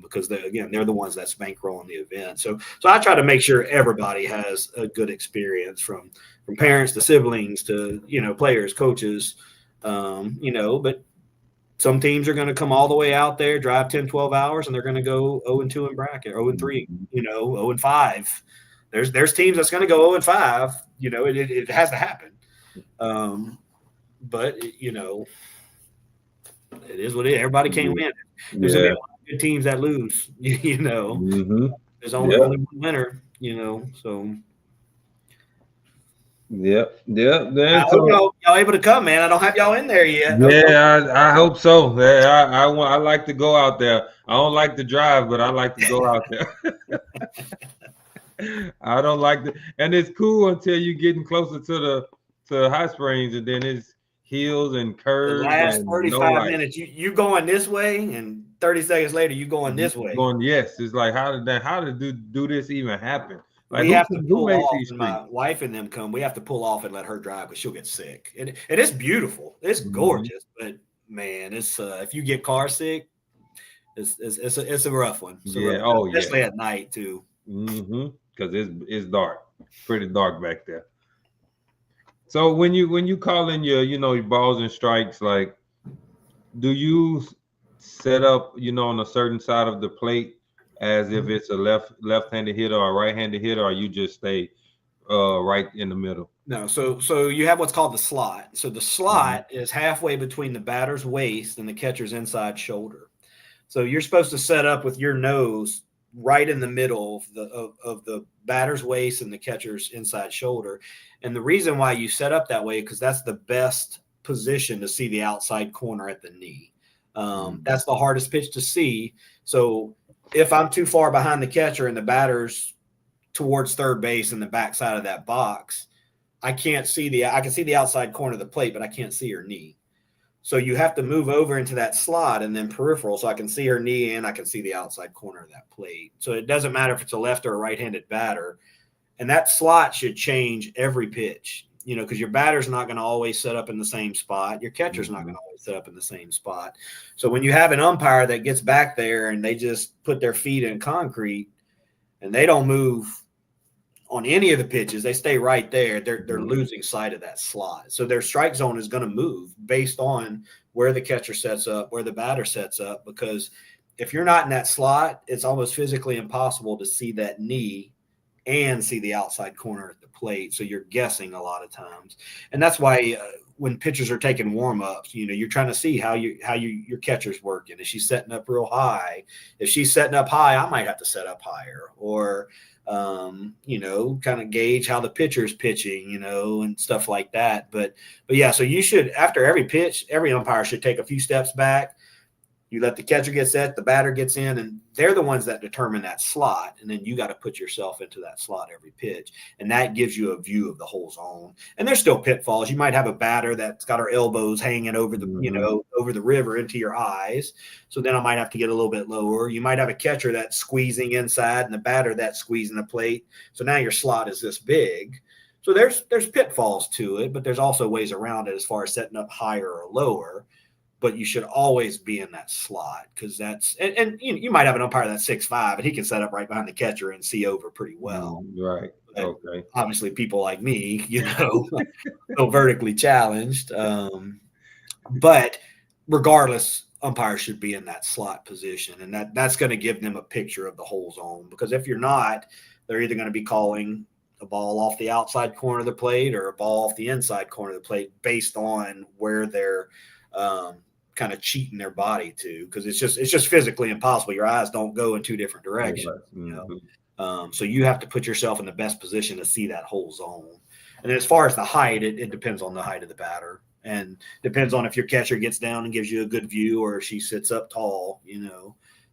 because they're the ones that's bankrolling the event. So I try to make sure everybody has a good experience, from parents to siblings to players, coaches, but some teams are going to come all the way out there, drive 10, 12 hours, and they're going to go 0-2 in bracket, 0-3, 0-5. There's teams that's going to go 0-5. It has to happen. But it is what it is. Everybody can't win. There's going to be a lot of good teams that lose. There's only one winner. So. Yep. I hope y'all able to come, man. I don't have y'all in there yet. Yeah, I hope so. Yeah, I like to go out there. I don't like to drive, but I like to go out there. I don't like to, and it's cool until you're getting closer to Hot Springs, and then it's hills and curves. The last 35 minutes, you going this way, and 30 seconds later, you going this way. Yes, it's like how did do this even happen? Like, we have to pull off, and my wife and them come. We have to pull off and let her drive, because she'll get sick. And it's beautiful. It's gorgeous, but man, it's if you get car sick, it's a rough one. Especially at night too. Because it's dark, pretty dark back there. So when you call in your balls and strikes, like, do you set up on a certain side of the plate as if it's a left-handed hitter or a right-handed hitter, or you just stay right in the middle? No, so you have what's called the slot. So the slot is halfway between the batter's waist and the catcher's inside shoulder. So you're supposed to set up with your nose right in the middle of the batter's waist and the catcher's inside shoulder. And the reason why you set up that way, because that's the best position to see the outside corner at the knee. That's the hardest pitch to see. So if I'm too far behind the catcher and the batter's towards third base in the backside of that box, I can see the outside corner of the plate, but I can't see her knee. So you have to move over into that slot and then peripheral, so I can see her knee and I can see the outside corner of that plate. So it doesn't matter if it's a left or a right-handed batter. And that slot should change every pitch, because your batter's not going to always set up in the same spot. Your catcher's not going to always set up in the same spot. So when you have an umpire that gets back there and they just put their feet in concrete and they don't move on any of the pitches, they stay right there, they're losing sight of that slot. So their strike zone is going to move based on where the catcher sets up, where the batter sets up, because if you're not in that slot, it's almost physically impossible to see that knee and see the outside corner at the plate. So you're guessing a lot of times. And that's why when pitchers are taking warm-ups, you're trying to see how your catcher's working. Is she setting up real high? If she's setting up high, I might have to set up higher, or kind of gauge how the pitcher's pitching, and stuff like that. But yeah, so you should, after every pitch, every umpire should take a few steps back. You let the catcher get set, the batter gets in, and they're the ones that determine that slot. And then you got to put yourself into that slot every pitch. And that gives you a view of the whole zone. And there's still pitfalls. You might have a batter that's got her elbows hanging over the, over the river into your eyes. So then I might have to get a little bit lower. You might have a catcher that's squeezing inside and the batter that's squeezing the plate. So now your slot is this big. So there's pitfalls to it, but there's also ways around it as far as setting up higher or lower. But you should always be in that slot, because that's and you might have an umpire that's 6'5", and he can set up right behind the catcher and see over pretty well. Right. Okay. Obviously, people like me, so vertically challenged. But regardless, umpires should be in that slot position, and that's going to give them a picture of the whole zone. Because if you're not, they're either going to be calling a ball off the outside corner of the plate or a ball off the inside corner of the plate based on where they're kind of cheating their body to, because it's just physically impossible. Your eyes don't go in two different directions. So you have to put yourself in the best position to see that whole zone. And then as far as the height, it depends on the height of the batter, and depends on if your catcher gets down and gives you a good view, or if she sits up tall.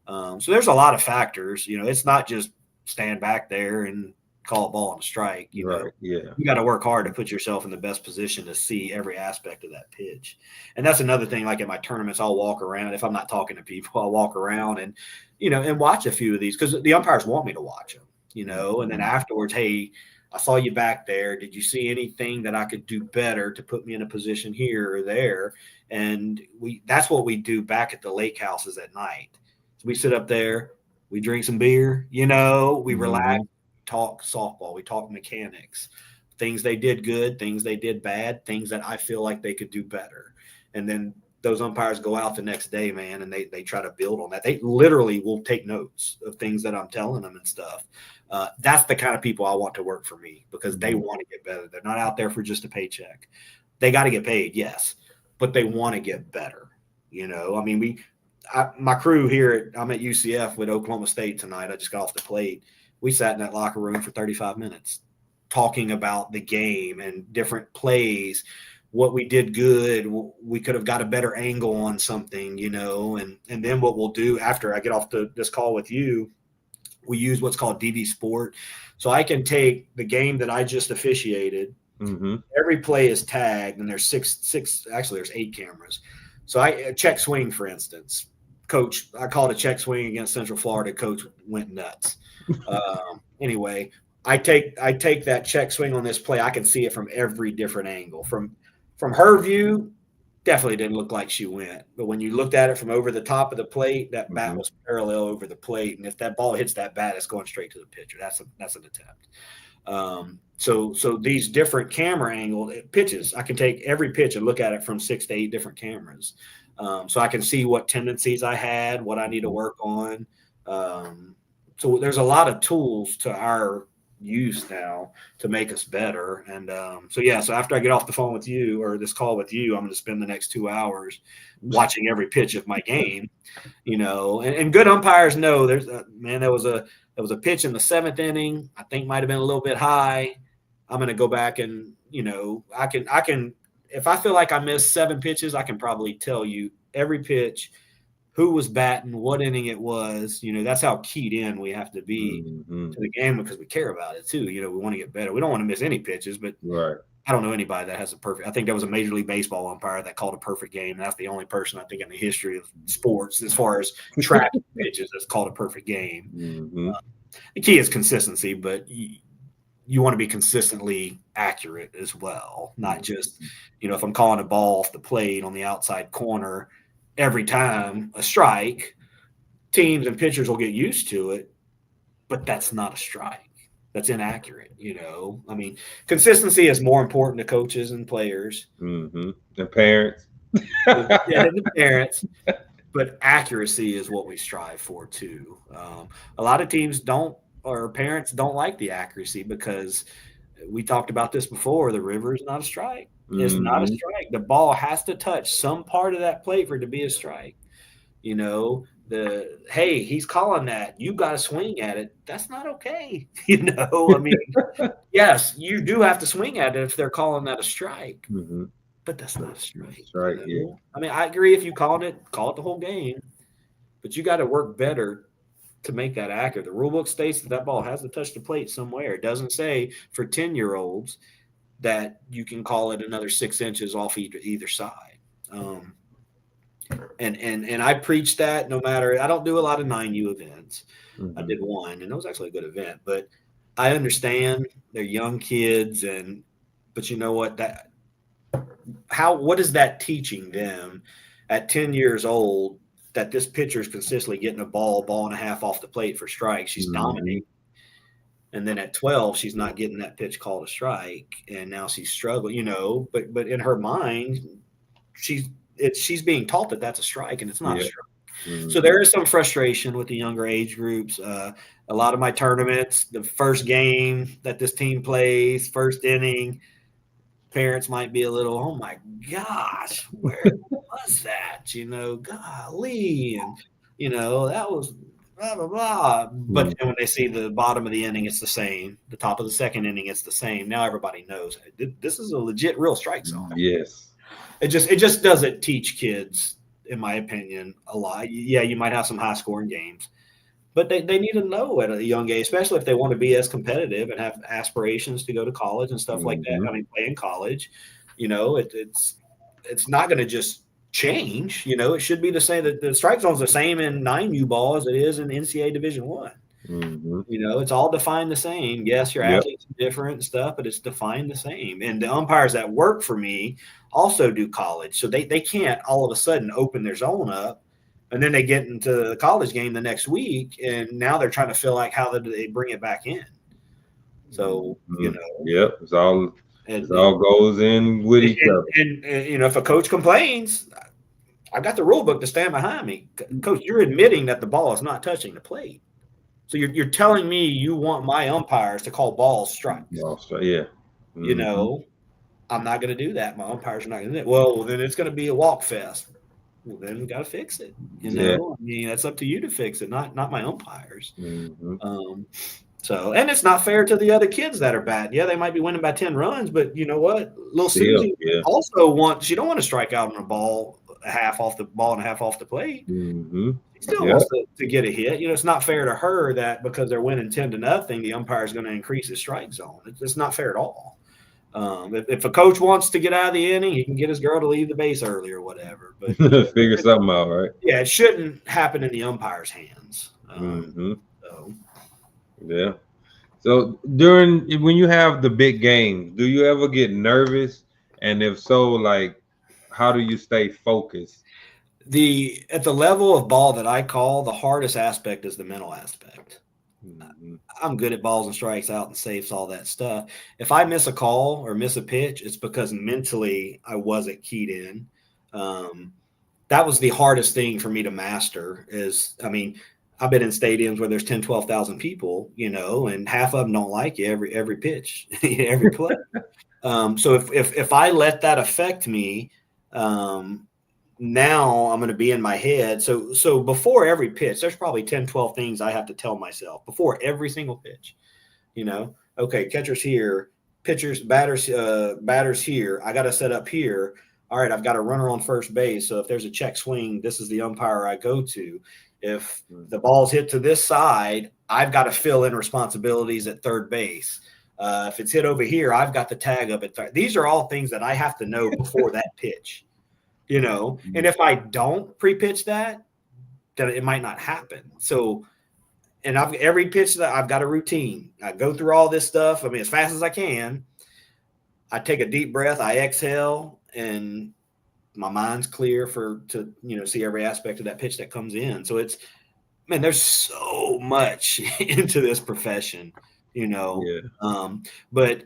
So there's a lot of factors. It's not just stand back there and call a ball and a strike. Right. Yeah. You got to work hard to put yourself in the best position to see every aspect of that pitch. And that's another thing. Like at my tournaments, I'll walk around. If I'm not talking to people, I'll walk around and watch a few of these, because the umpires want me to watch them. you know, and then afterwards, hey, I saw you back there. Did you see anything that I could do better to put me in a position here or there? And that's what we do back at the lake houses at night. So we sit up there, we drink some beer, you know, we relax, talk softball, we talk mechanics, things they did good, things they did bad, things that I feel like they could do better. And then those umpires go out the next day, man, and they try to build on that. They literally will take notes of things that I'm telling them and stuff. That's the kind of people I want to work for me, because they want to get better. They're not out there for just a paycheck. They got to get paid, yes, but they want to get better. You know, I mean, my crew here, I'm at UCF with Oklahoma State tonight. I just got off the plate. We sat in that locker room for 35 minutes talking about the game and different plays, what we did good. We could have got a better angle on something, you know, and then what we'll do after I get off this call with you, we use what's called DD Sport. So I can take the game that I just officiated. Every play is tagged, and there's there's 8 cameras. So I check swing, for instance. Coach, I called a check swing against Central Florida. Coach went nuts. Anyway, I take that check swing on this play. I can see it from every different angle. From her view, definitely didn't look like she went. But when you looked at it from over the top of the plate, that bat was parallel over the plate. And if that ball hits that bat, it's going straight to the pitcher. That's an attempt. So these different camera angle pitches, I can take every pitch and look at it from 6 to 8 different cameras. So I can see what tendencies I had, what I need to work on. So there's a lot of tools to our use now to make us better. And so after I get off the phone with you, or this call with you, I'm going to spend the next 2 hours watching every pitch of my game, you know, and good umpires know there was a pitch in the 7th inning. I think might've been a little bit high. I'm going to go back and, you know, I can, if I feel like I missed 7 pitches, I can probably tell you every pitch, who was batting, what inning it was. You know, that's how keyed in we have to be to the game, because we care about it too. You know, we want to get better. We don't want to miss any pitches, but I don't know anybody that has a perfect. I think there was a Major League Baseball umpire that called a perfect game. That's the only person I think in the history of sports, as far as track pitches, that's called a perfect game. The key is consistency, but you want to be consistently accurate as well, not just, you know, if I'm calling a ball off the plate on the outside corner every time a strike, teams and pitchers will get used to it, but that's not a strike. That's inaccurate, you know. I mean, consistency is more important to coaches and players. And parents. The parents. But accuracy is what we strive for too. A lot of teams parents don't like the accuracy, because we talked about this before. The river is not a strike. It's not a strike. The ball has to touch some part of that plate for it to be a strike. You know, hey, he's calling that. You got to swing at it. That's not okay. You know, I mean, yes, you do have to swing at it if they're calling that a strike. But that's not a strike. Right. You know? I mean, I agree. If you call it the whole game, but you got to work better to make that accurate. The rule book states that ball has to touch the plate somewhere. It doesn't say for 10-year-olds that you can call it another 6 inches off either side. And I preach that no matter. I don't do a lot of 9U events. I did one, and it was actually a good event. But I understand they're young kids, but you know what? What is that teaching them at 10 years old? That this pitcher is consistently getting a ball and a half off the plate for strike. She's dominating. And then at 12, she's not getting that pitch called a strike. And now she's struggling, you know, but in her mind, she's being taught that that's a strike, and it's not a strike. So there is some frustration with the younger age groups. A lot of my tournaments, the first game that this team plays, first inning, parents might be a little, oh my gosh, where was that? You know, golly, and you know that was blah blah blah. But then when they see the bottom of the inning, it's the same. The top of the second inning, it's the same. Now everybody knows this is a legit, real strike zone. Yes, it just doesn't teach kids, in my opinion, a lot. Yeah, you might have some high scoring games, but they need to know at a young age, especially if they want to be as competitive and have aspirations to go to college and stuff like that. I mean, play in college, you know, it's not going to just change. You know, it should be the same. The strike zone is the same in 9U ball as it is in NCAA Division I. You know, it's all defined the same. Yes, your athletes are different and stuff, but it's defined the same. And the umpires that work for me also do college. So they can't all of a sudden open their zone up and then they get into the college game the next week. And now they're trying to feel like how do they bring it back in? So, you know. It all goes in with each other. And, you know, if a coach complains, I've got the rule book to stand behind me. Coach, you're admitting that the ball is not touching the plate. So you're telling me you want my umpires to call balls strikes. Yeah. You know, I'm not going to do that. My umpires are not going to do it. Well, then it's going to be a walk fest. Well, then we got to fix it. You know, I mean, that's up to you to fix it, not my umpires. So, and it's not fair to the other kids that are batting. Yeah, they might be winning by 10 runs, but you know what? Little Susie also she don't want to strike out on a ball, half off the ball and a half off the plate. She still wants to get a hit. You know, it's not fair to her that because they're winning 10-0, the umpire is going to increase his strike zone. It's not fair at all. If a coach wants to get out of the inning, he can get his girl to leave the base early or whatever. But figure something out, right? Yeah, it shouldn't happen in the umpire's hands. So when you have the big games, do you ever get nervous? And if so, like, how do you stay focused? At the level of ball that I call, the hardest aspect is the mental aspect. I'm good at balls and strikes out and safes, all that stuff. If I miss a call or miss a pitch, it's because mentally I wasn't keyed in. That was the hardest thing for me to master I've been in stadiums where there's 10, 12,000 people, you know, and half of them don't like you every pitch, every play. So if I let that affect me, now I'm going to be in my head. So before every pitch, there's probably 10, 12 things I have to tell myself before every single pitch, you know, okay, catcher's here, pitchers, batters here. I got to set up here. All right, I've got a runner on first base. So if there's a check swing, this is the umpire I go to. If the ball's hit to this side, I've got to fill in responsibilities at third base. If it's hit over here, I've got the tag up at third. These are all things that I have to know before that pitch, you know. And if I don't pre-pitch that, then it might not happen. So, and every pitch that I've got a routine. I go through all this stuff. I mean, as fast as I can. I take a deep breath. I exhale, and my mind's clear to see every aspect of that pitch that comes in. So there's so much into this profession, you know. But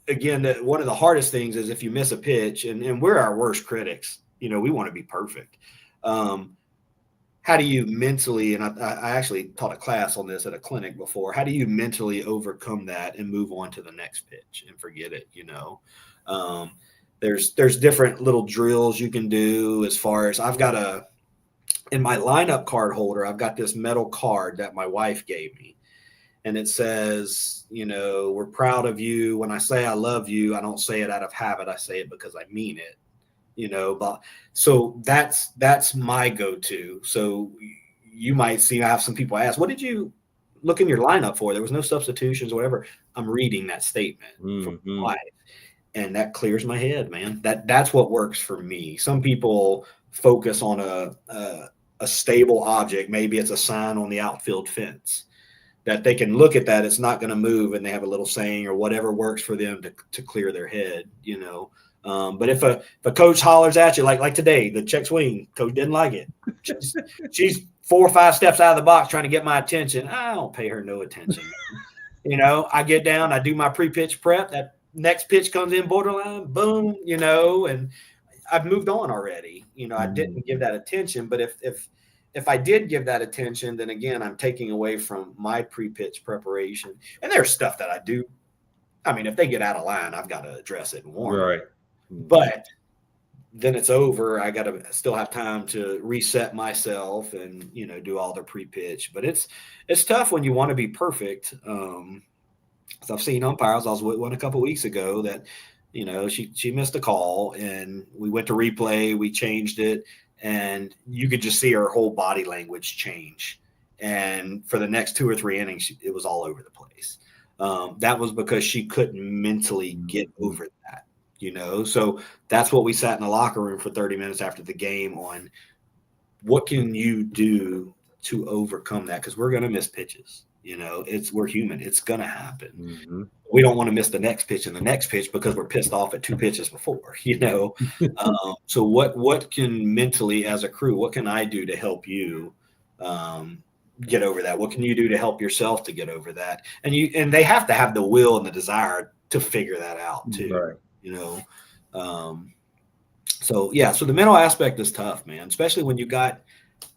again, one of the hardest things is if you miss a pitch, and we're our worst critics, you know, we want to be perfect. How do you mentally, and I actually taught a class on this at a clinic before, how do you mentally overcome that and move on to the next pitch and forget it, you know? There's different little drills you can do as far as in my lineup card holder, I've got this metal card that my wife gave me. And it says, you know, we're proud of you. When I say I love you, I don't say it out of habit. I say it because I mean it, you know. But so that's my go-to. So you might see, I have some people ask, what did you look in your lineup for? There was no substitutions or whatever. I'm reading that statement from my wife. And that clears my head, man. That's what works for me. Some people focus on a stable object. Maybe it's a sign on the outfield fence that they can look at that. It's not going to move, and they have a little saying or whatever works for them to clear their head, you know. But if a coach hollers at you, like today, the check swing, coach didn't like it. She's 4 or 5 steps out of the box trying to get my attention. I don't pay her no attention. You know, I get down, I do my pre-pitch prep. That next pitch comes in borderline, boom, you know, and I've moved on already. You know, I didn't give that attention, but if I did give that attention, then again, I'm taking away from my pre-pitch preparation. And there's stuff that I do. I mean, if they get out of line, I've got to address it and warn them. Right. But then it's over. I got to still have time to reset myself and, you know, do all the pre-pitch. But it's tough when you want to be perfect. I've seen umpires. I was with one a couple of weeks ago that, you know, she missed a call and we went to replay. We changed it, and you could just see her whole body language change. And for the next 2 or 3 innings, it was all over the place. That was because she couldn't mentally get over that, you know. So that's what we sat in the locker room for 30 minutes after the game on. What can you do to overcome that, because we're going to miss pitches. You know, we're human. It's going to happen. Mm-hmm. We don't want to miss the next pitch and the next pitch because we're pissed off at 2 pitches before, you know. So what can mentally, as a crew, what can I do to help you get over that? What can you do to help yourself to get over that? And they have to have the will and the desire to figure that out too, right. You know. So the mental aspect is tough, man, especially when you got,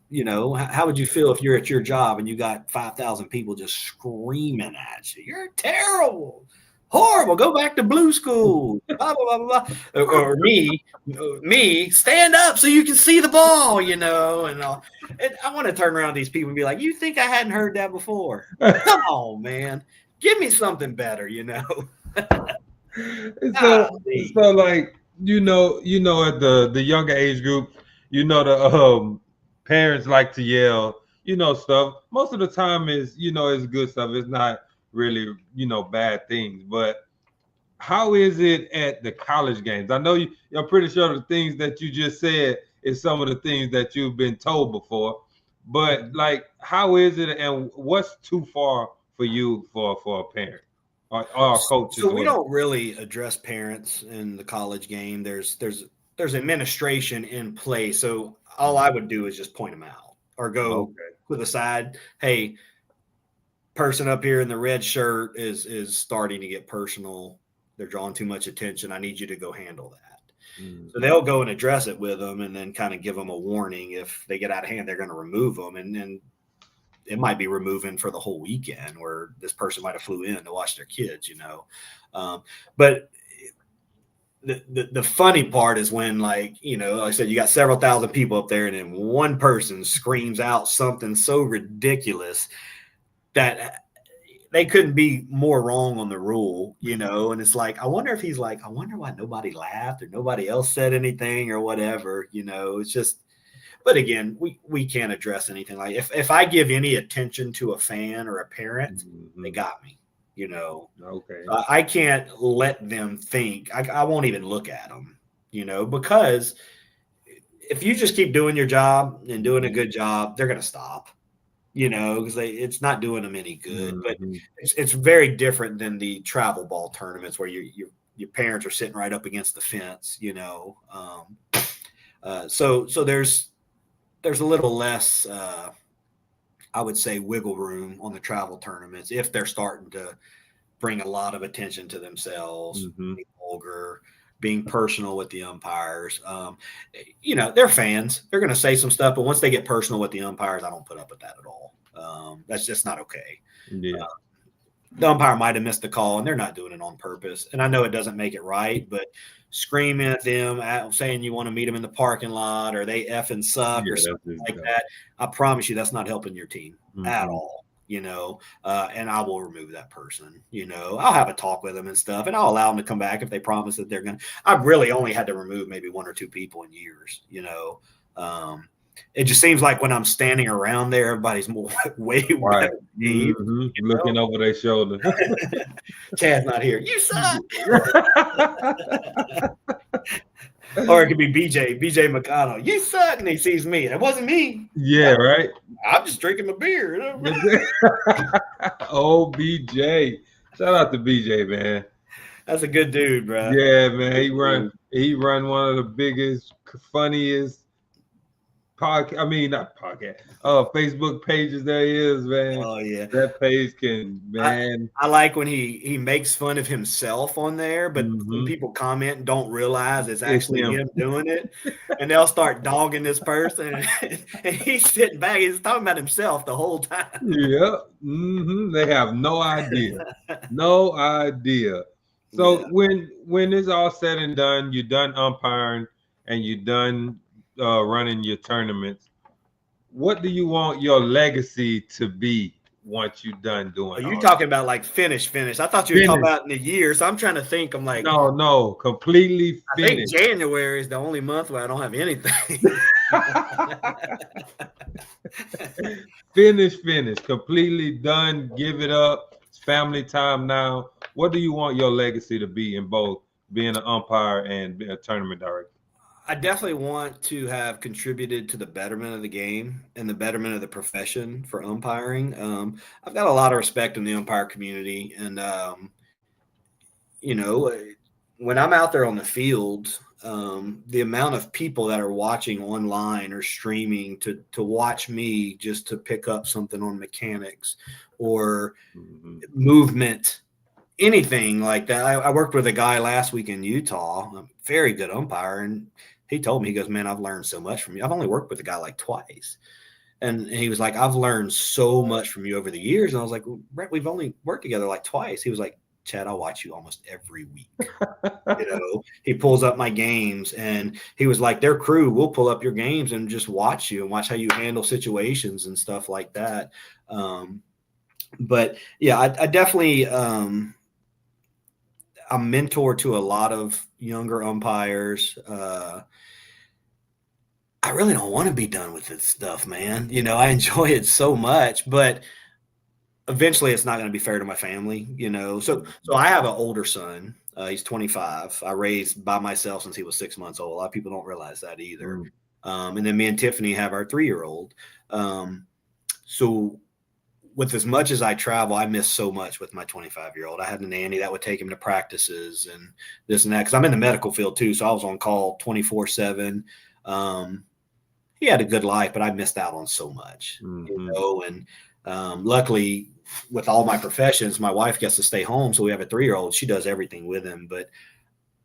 you know, how would you feel if you're at your job and you got 5,000 people just screaming at you? You're terrible, horrible. Go back to blue school. Blah, blah, blah, blah. Or me, stand up so you can see the ball, you know. And I want to turn around to these people and be like, you think I hadn't heard that before? Come on, man. Give me something better, you know. So like, you know, at the younger age group, you know, the parents like to yell, you know, stuff. Most of the time is, you know, it's good stuff. It's not really, you know, bad things. But how is it at the college games? I know I'm pretty sure the things that you just said is some of the things that you've been told before. But like, how is it, and what's too far for you for a parent or a coach? So we don't really address parents in the college game. There's administration in place. So all I would do is just point them out or go to the side. Hey, person up here in the red shirt is starting to get personal. They're drawing too much attention. I need you to go handle that. Mm-hmm. So they'll go and address it with them and then kind of give them a warning. If they get out of hand, they're going to remove them. And then it might be removing for the whole weekend, where this person might have flew in to watch their kids, you know. But the funny part is when, like, you know, like I said, you got several thousand people up there and then one person screams out something so ridiculous that they couldn't be more wrong on the rule, you know. And it's like, I wonder if he's like, I wonder why nobody laughed or nobody else said anything or whatever, you know. It's just, but again, we can't address anything. Like if I give any attention to a fan or a parent, they got me. You know, okay. I can't let them think. I won't even look at them, you know, because if you just keep doing your job and doing a good job, they're going to stop, you know, because it's not doing them any good. Mm-hmm. But it's very different than the travel ball tournaments where your parents are sitting right up against the fence, you know. So there's a little less. I would say wiggle room on the travel tournaments if they're starting to bring a lot of attention to themselves, being vulgar, being personal with the umpires. You know, they're fans. They're going to say some stuff, but once they get personal with the umpires, I don't put up with that at all. That's just not okay. Yeah. The umpire might have missed the call, and they're not doing it on purpose. And I know it doesn't make it right, but screaming at them, saying you want to meet them in the parking lot or they effing suck or something like that, I promise you that's not helping your team at all, you know. And I will remove that person, you know. I'll have a talk with them and stuff, and I'll allow them to come back if they promise that they're going to. I've really only had to remove maybe 1 or 2 people in years, you know. It just seems like when I'm standing around there, everybody's way better than me, looking over their shoulder. Chad's not here. You suck. Or it could be BJ McConnell. You suck, and he sees me. It wasn't me. Yeah, right. I'm just drinking my beer. Oh, BJ. Shout out to BJ, man. That's a good dude, bro. Yeah, man. He run one of the biggest, funniest Facebook pages there is, man. Oh yeah, that page can, man. I like when he makes fun of himself on there, but when people comment and don't realize it's actually him doing it, and they'll start dogging this person, and he's sitting back, he's talking about himself the whole time. Yeah, they have no idea, no idea. So when it's all said and done, you're done umpiring and you're done running your tournaments, what do you want your legacy to be once you're done doing? Are you talking about like finish? I thought you were talking about in a year, so I'm trying to think. I'm like, no, completely finished. I think January is the only month where I don't have anything. Finish, completely done. Give it up. It's family time now. What do you want your legacy to be in both being an umpire and being a tournament director? I definitely want to have contributed to the betterment of the game and the betterment of the profession for umpiring. I've got a lot of respect in the umpire community, and you know, when I'm out there on the field, the amount of people that are watching online or streaming to watch me just to pick up something on mechanics or movement, anything like that. I worked with a guy last week in Utah, a very good umpire, and he told me, he goes, man, I've learned so much from you. I've only worked with a guy like twice. And he was like, I've learned so much from you over the years. And I was like, well, Brett, we've only worked together like twice. He was like, Chad, I'll watch you almost every week. He pulls up my games, and he was like, their crew will pull up your games and just watch you and watch how you handle situations and stuff like that. But yeah, I definitely, I'm mentor to a lot of younger umpires. I really don't want to be done with this stuff, man. I enjoy it so much, but eventually it's not going to be fair to my family, So I have an older son. He's 25. I raised by myself since he was 6 months old. A lot of people don't realize that either. And then me and Tiffany have our 3-year-old. So with as much as I travel, I miss so much with my 25-year-old. I had a nanny that would take him to practices and this and that, because I'm in the medical field too. So I was on call 24/7. He had a good life, but I missed out on so much, and luckily with all my professions, my wife gets to stay home. So we have a 3-year-old. She does everything with him, but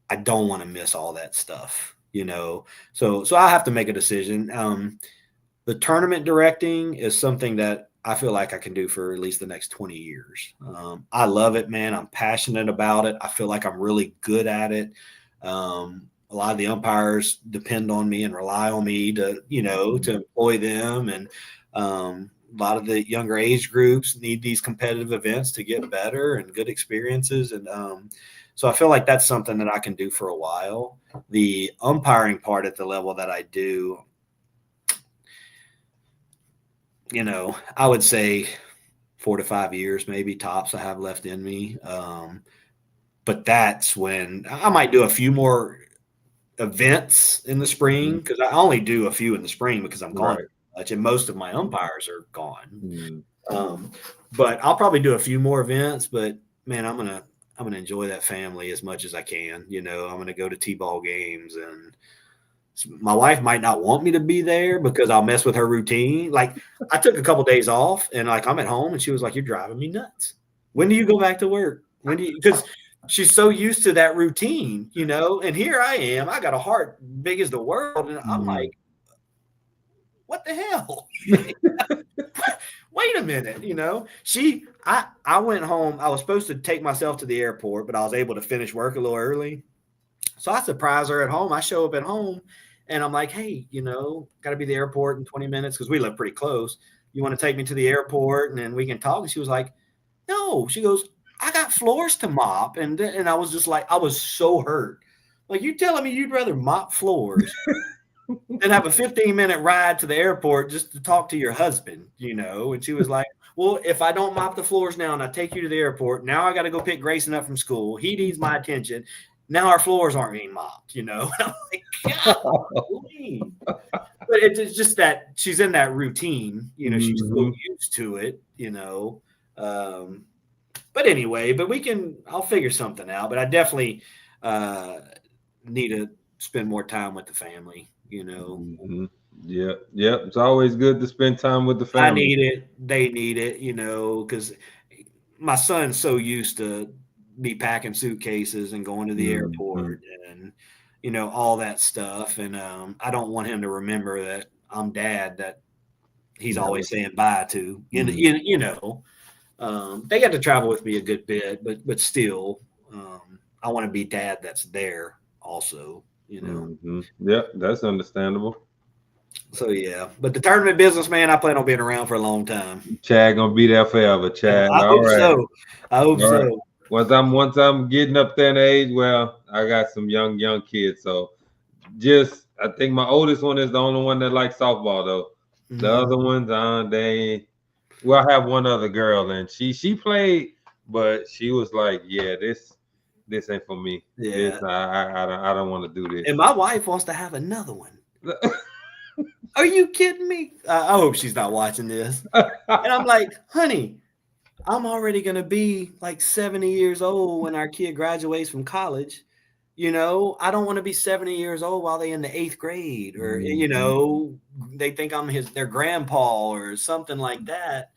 I don't want to miss all that stuff, So I have to make a decision. The tournament directing is something that I feel like I can do for at least the next 20 years. I love it, man. I'm passionate about it. I feel like I'm really good at it. A lot of the umpires depend on me and rely on me to employ them. And a lot of the younger age groups need these competitive events to get better and good experiences. And so I feel like that's something that I can do for a while. The umpiring part at the level that I do, I would say 4 to 5 years, maybe tops I have left in me. But that's when I might do a few more events in the spring, because I only do a few in the spring because I'm gone much, and most of my umpires are gone. But I'll probably do a few more events. But man, I'm gonna enjoy that family as much as I can. I'm gonna go to T-ball games, and my wife might not want me to be there because I'll mess with her routine. Like, I took a couple days off, and like I'm at home, and she was like, "You're driving me nuts. When do you go back to work? When do you?" Because she's so used to that routine, and here I am. I got a heart big as the world. And I'm like, what the hell? Wait a minute. I went home. I was supposed to take myself to the airport, but I was able to finish work a little early. So I surprise her at home. I show up at home, and I'm like, hey, got to be at the airport in 20 minutes because we live pretty close. You want to take me to the airport and then we can talk? And she was like, no. She goes, I got floors to mop. And I was just like, I was so hurt. Like, you telling me you'd rather mop floors than have a 15-minute ride to the airport just to talk to your husband, And she was like, well, if I don't mop the floors now and I take you to the airport, now I got to go pick Grayson up from school. He needs my attention. Now our floors aren't being mopped, And I'm like, golly. But it's just that she's in that routine, she's so used to it, But anyway, I'll figure something out. But I definitely need to spend more time with the family, Yeah. It's always good to spend time with the family. I need it. They need it, because my son's so used to me packing suitcases and going to the airport and, all that stuff. And I don't want him to remember that I'm dad that he's always saying bye to, They got to travel with me a good bit, but still, I want to be dad that's there also, Yeah, that's understandable. So yeah, but the tournament business, man, I plan on being around for a long time. Chad gonna be there forever, Chad. I hope so. Once I'm getting up there in age, well, I got some young kids, so I think my oldest one is the only one that likes softball though. The other ones, Well, I have one other girl, and she played, but she was like, yeah, this this ain't for me. Yeah. I don't want to do this. And my wife wants to have another one. Are you kidding me? I hope she's not watching this. And I'm like, honey, I'm already going to be like 70 years old when our kid graduates from college. You know, I don't want to be 70 years old while they're in the 8th grade or, you know, they think I'm their grandpa or something like that,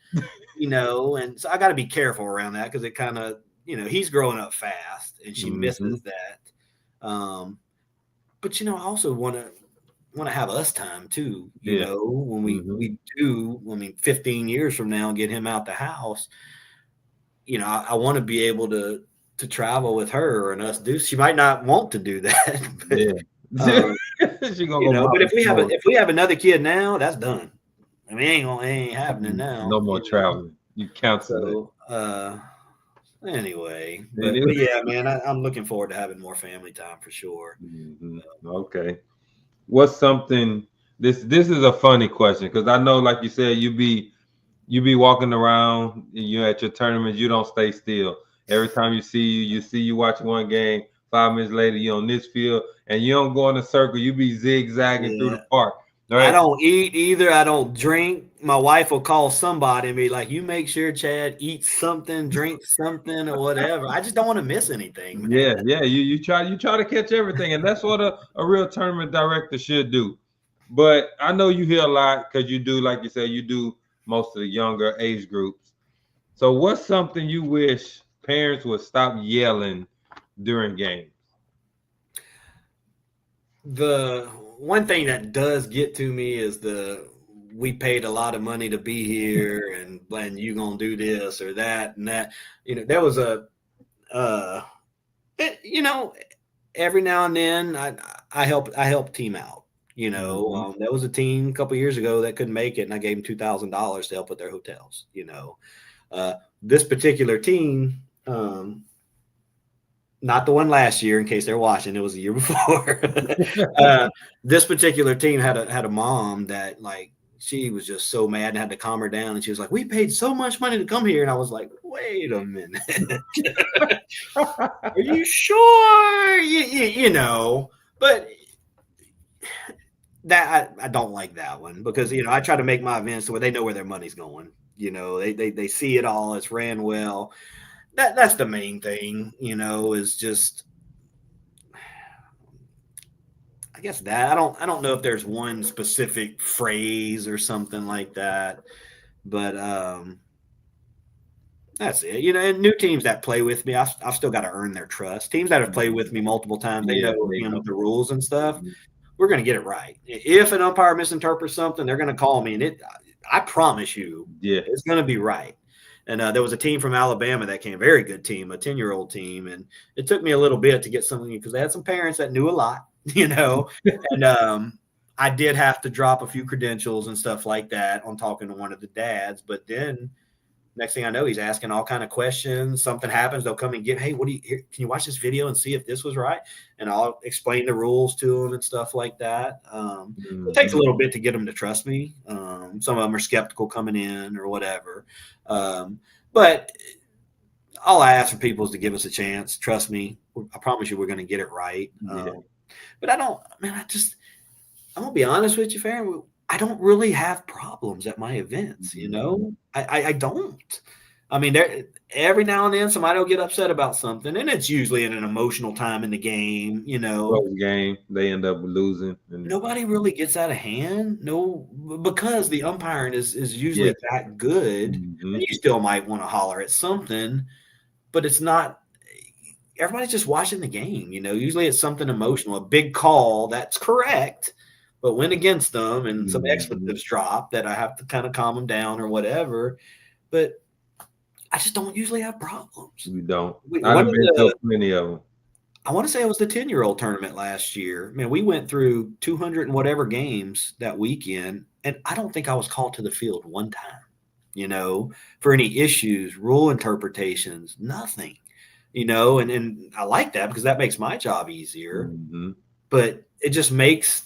you know, and so I got to be careful around that because it kind of, you know, he's growing up fast and she misses that. But, you know, I also want to have us time too, you know, when we do, I mean, 15 years from now, get him out the house, you know, I want to be able to travel with her and us do. She might not want to do that. But, she gonna you know, but if we have another kid now, that's done. I mean, it ain't happening now. No more traveling. You cancel it. Anyway, but yeah, man, I'm looking forward to having more family time for sure. Okay. What's something? This is a funny question because I know, like you said, you be walking around. You at your tournaments. You don't stay still. Every time you see you watch one game. 5 minutes later, you're on this field, and you don't go in a circle. You be zigzagging through the park. Right? I don't eat either. I don't drink. My wife will call somebody and be like, "You make sure Chad eats something, drinks something, or whatever." I just don't want to miss anything. Man. Yeah. You try to catch everything, and that's what a real tournament director should do. But I know you hear a lot because you do, like you said, you do most of the younger age groups. So what's something you wish parents would stop yelling during games? The one thing that does get to me is we paid a lot of money to be here and you gonna do this or that and that. You know, there was you know, every now and then I help team out. You know, there was a team a couple years ago that couldn't make it, and I gave them $2,000 to help with their hotels. You know, this particular team, not the one last year, in case they're watching, it was the year before. This particular team had a mom that, like, she was just so mad and had to calm her down. And she was like, "We paid so much money to come here." And I was like, "Wait a minute. Are you sure?" You know, but that I don't like that one because, you know, I try to make my events where they know where their money's going. You know, they see it all. It's ran well. That's the main thing, you know, is just, I guess that I don't know if there's one specific phrase or something like that, but that's it. You know, and new teams that play with me, I've still got to earn their trust. Teams that have played with me multiple times, they know, you know, with the rules and stuff. We're going to get it right. If an umpire misinterprets something, they're going to call me, and I promise you, it's going to be right. And there was a team from Alabama that came, very good team, a 10-year-old team. And it took me a little bit to get something because they had some parents that knew a lot, you know. And I did have to drop a few credentials and stuff like that on talking to one of the dads. But then next thing I know, he's asking all kind of questions. Something happens, they'll come and get, "Hey, can you watch this video and see if this was right?" And I'll explain the rules to them and stuff like that. It takes a little bit to get them to trust me. Some of them are skeptical coming in or whatever. But all I ask for people is to give us a chance. Trust me. I promise you we're going to get it right. But I'm going to be honest with you, Farron. I don't really have problems at my events, you know. I don't. I mean, every now and then somebody will get upset about something, and it's usually in an emotional time in the game, you know. Game, they end up losing. Nobody really gets out of hand, no, because the umpiring is usually that good. And you still might want to holler at something, but it's not. Everybody's just watching the game, you know. Usually it's something emotional, a big call that's correct, but went against them, and some expletives drop that I have to kind of calm them down or whatever. But I just don't usually have problems. We don't. I've been to many of them. I want to say it was the 10-year-old tournament last year. Man, we went through 200 and whatever games that weekend, and I don't think I was called to the field one time, you know, for any issues, rule interpretations, nothing, you know, and I like that because that makes my job easier. But it just makes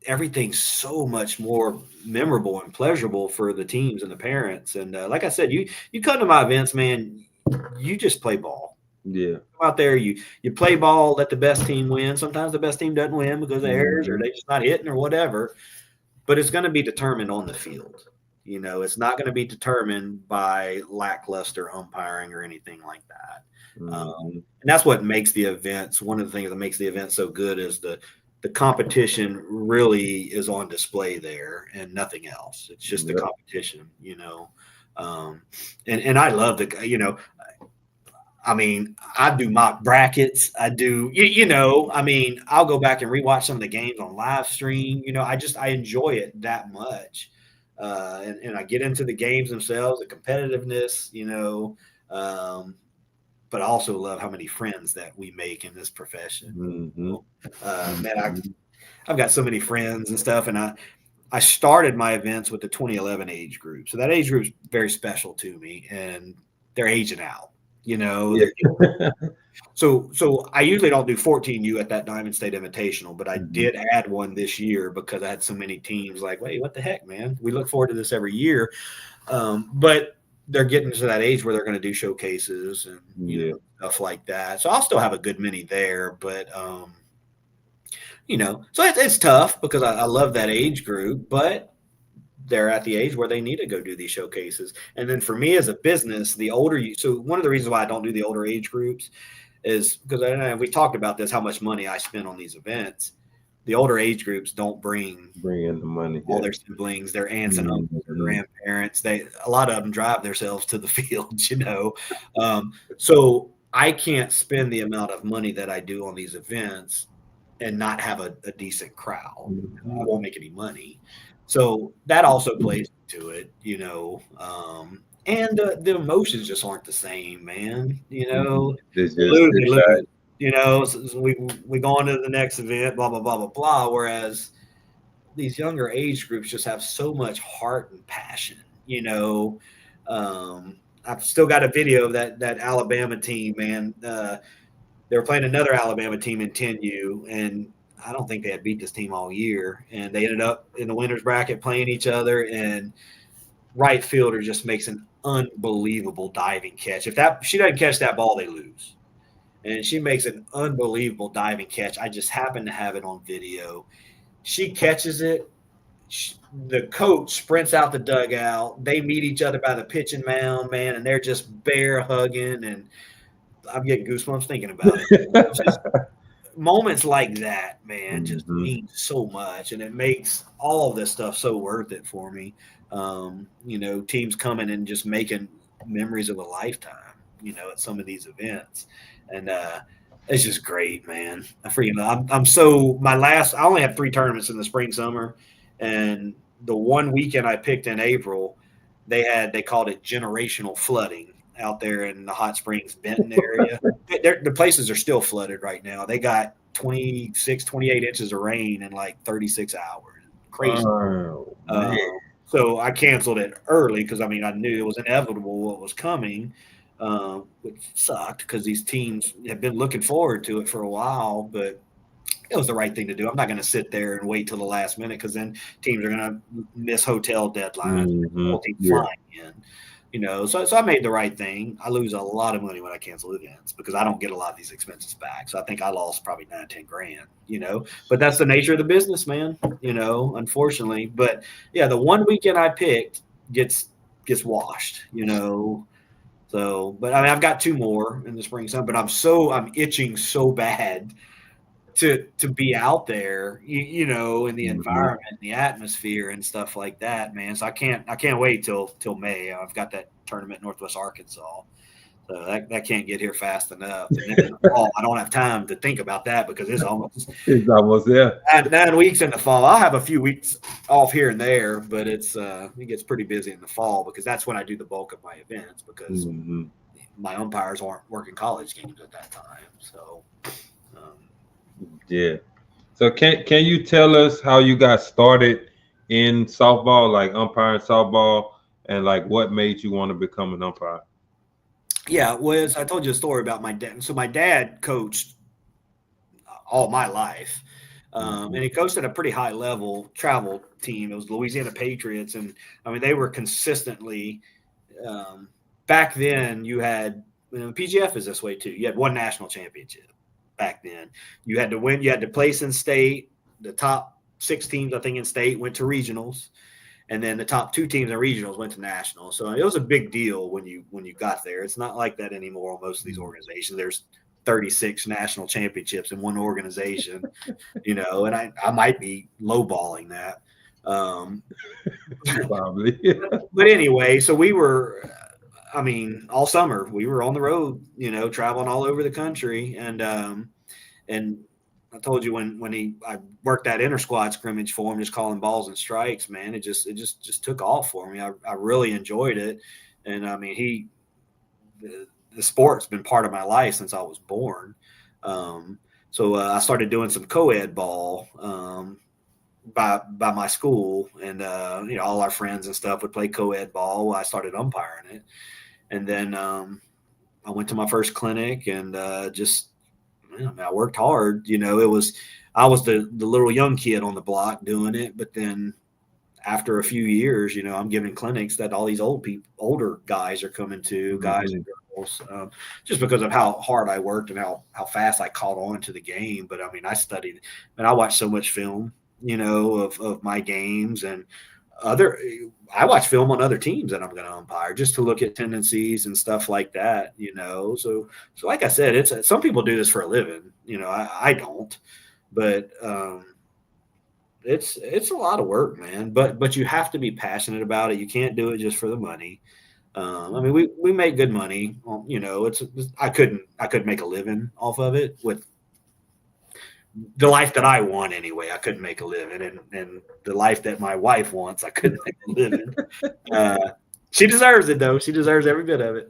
everything so much more memorable and pleasurable for the teams and the parents. And like I said, you come to my events, man, you just play ball. Yeah. Come out there, you play ball, let the best team win. Sometimes the best team doesn't win because of errors or they just not hitting or whatever. But it's going to be determined on the field. It's not going to be determined by lackluster umpiring or anything like that. And that's what makes the events. One of the things that makes the event so good is the competition really is on display there and nothing else. It's just the competition, and I love I mean, I do mock brackets. I do, I'll go back and rewatch some of the games on live stream. I enjoy it that much. And I get into the games themselves, the competitiveness, but I also love how many friends that we make in this profession. Man, I've got so many friends and stuff. And I started my events with the 2011 age group. So that age group is very special to me, and they're aging out. So I usually don't do 14U at that Diamond State Invitational, but I did add one this year because I had so many teams like, wait, what the heck, man? We look forward to this every year. But they're getting to that age where they're going to do showcases and stuff like that. So I'll still have a good many there, but so it's tough because I love that age group, but they're at the age where they need to go do these showcases. And then for me as a business, the older so one of the reasons why I don't do the older age groups is because we talked about this, how much money I spend on these events. The older age groups don't bring in the money. All their siblings, their aunts and uncles, their grandparents. A lot of them drive themselves to the field, So I can't spend the amount of money that I do on these events and not have a decent crowd. I won't make any money. So that also plays into it, and the emotions just aren't the same, man. So we go on to the next event, blah, blah, blah, blah, blah. Whereas these younger age groups just have so much heart and passion, I've still got a video of that Alabama team, man. They were playing another Alabama team in 10U, and I don't think they had beat this team all year, and they ended up in the winner's bracket playing each other, and right fielder just makes an unbelievable diving catch. If she doesn't catch that ball, they lose. And she makes an unbelievable diving catch. I just happen to have it on video. She catches it. The coach sprints out the dugout. They meet each other by the pitching mound, man, and they're just bear hugging, and I'm getting goosebumps thinking about it. Moments like that, man, just mean so much, and it makes all of this stuff so worth it for me. Teams coming and just making memories of a lifetime, at some of these events, and it's just great, man. I only have 3 tournaments in the spring, summer, and the one weekend I picked in April, they called it generational flooding out there in the Hot Springs, Benton area. The places are still flooded right now. They got 28 inches of rain in like 36 hours. Crazy. So I canceled it early because, I knew it was inevitable what was coming, which sucked because these teams have been looking forward to it for a while, but it was the right thing to do. I'm not going to sit there and wait till the last minute because then teams are going to miss hotel deadlines. Flying in. So I made the right thing. I lose a lot of money when I cancel events because I don't get a lot of these expenses back. So I think I lost probably $9-10,000, but that's the nature of the business, man, unfortunately. But yeah, the one weekend I picked gets washed, So, but I've got 2 more in the spring, summer, but I'm itching so bad to be out there, in the environment, the atmosphere and stuff like that, man. So I can't wait till May. I've got that tournament in Northwest Arkansas. So that can't get here fast enough. And then in the fall, I don't have time to think about that because it's almost there. 9 weeks in the fall. I'll have a few weeks off here and there, but it gets pretty busy in the fall because that's when I do the bulk of my events because my umpires aren't working college games at that time. So yeah. So can you tell us how you got started in softball, like umpiring softball, and like what made you want to become an umpire? Yeah, I told you a story about my dad. So my dad coached all my life, and he coached at a pretty high level travel team. It was Louisiana Patriots, and they were consistently. Back then, you had PGF is this way too. You had one national championship back then. You had to win. You had to place in state. The top 6 teams, I think, in state went to regionals, and then the top 2 teams in regionals went to nationals. So it was a big deal when you got there. It's not like that anymore on most of these organizations. There's 36 national championships in one organization, and I might be lowballing that. Probably. But anyway, so we were, all summer we were on the road, traveling all over the country. And I told you I worked that inter squad scrimmage for him, just calling balls and strikes, man, it just took off for me. I really enjoyed it. And the sport's been part of my life since I was born. So I started doing some co-ed ball, by my school, and all our friends and stuff would play co-ed ball. I started umpiring it, and then I went to my first clinic, and I worked hard. I was the little young kid on the block doing it, but then after a few years, I'm giving clinics that all these older guys are coming to, guys and girls, just because of how hard I worked and how fast I caught on to the game. But I studied, and I watched so much film, of my games, and I watch film on other teams that I'm going to umpire just to look at tendencies and stuff like that, So like I said, some people do this for a living, I don't, but it's a lot of work, man. But you have to be passionate about it. You can't do it just for the money. We make good money. I couldn't make a living off of it with the life that I want anyway. I couldn't make a living, and the life that my wife wants, I couldn't make a living. She deserves it though. She deserves every bit of it.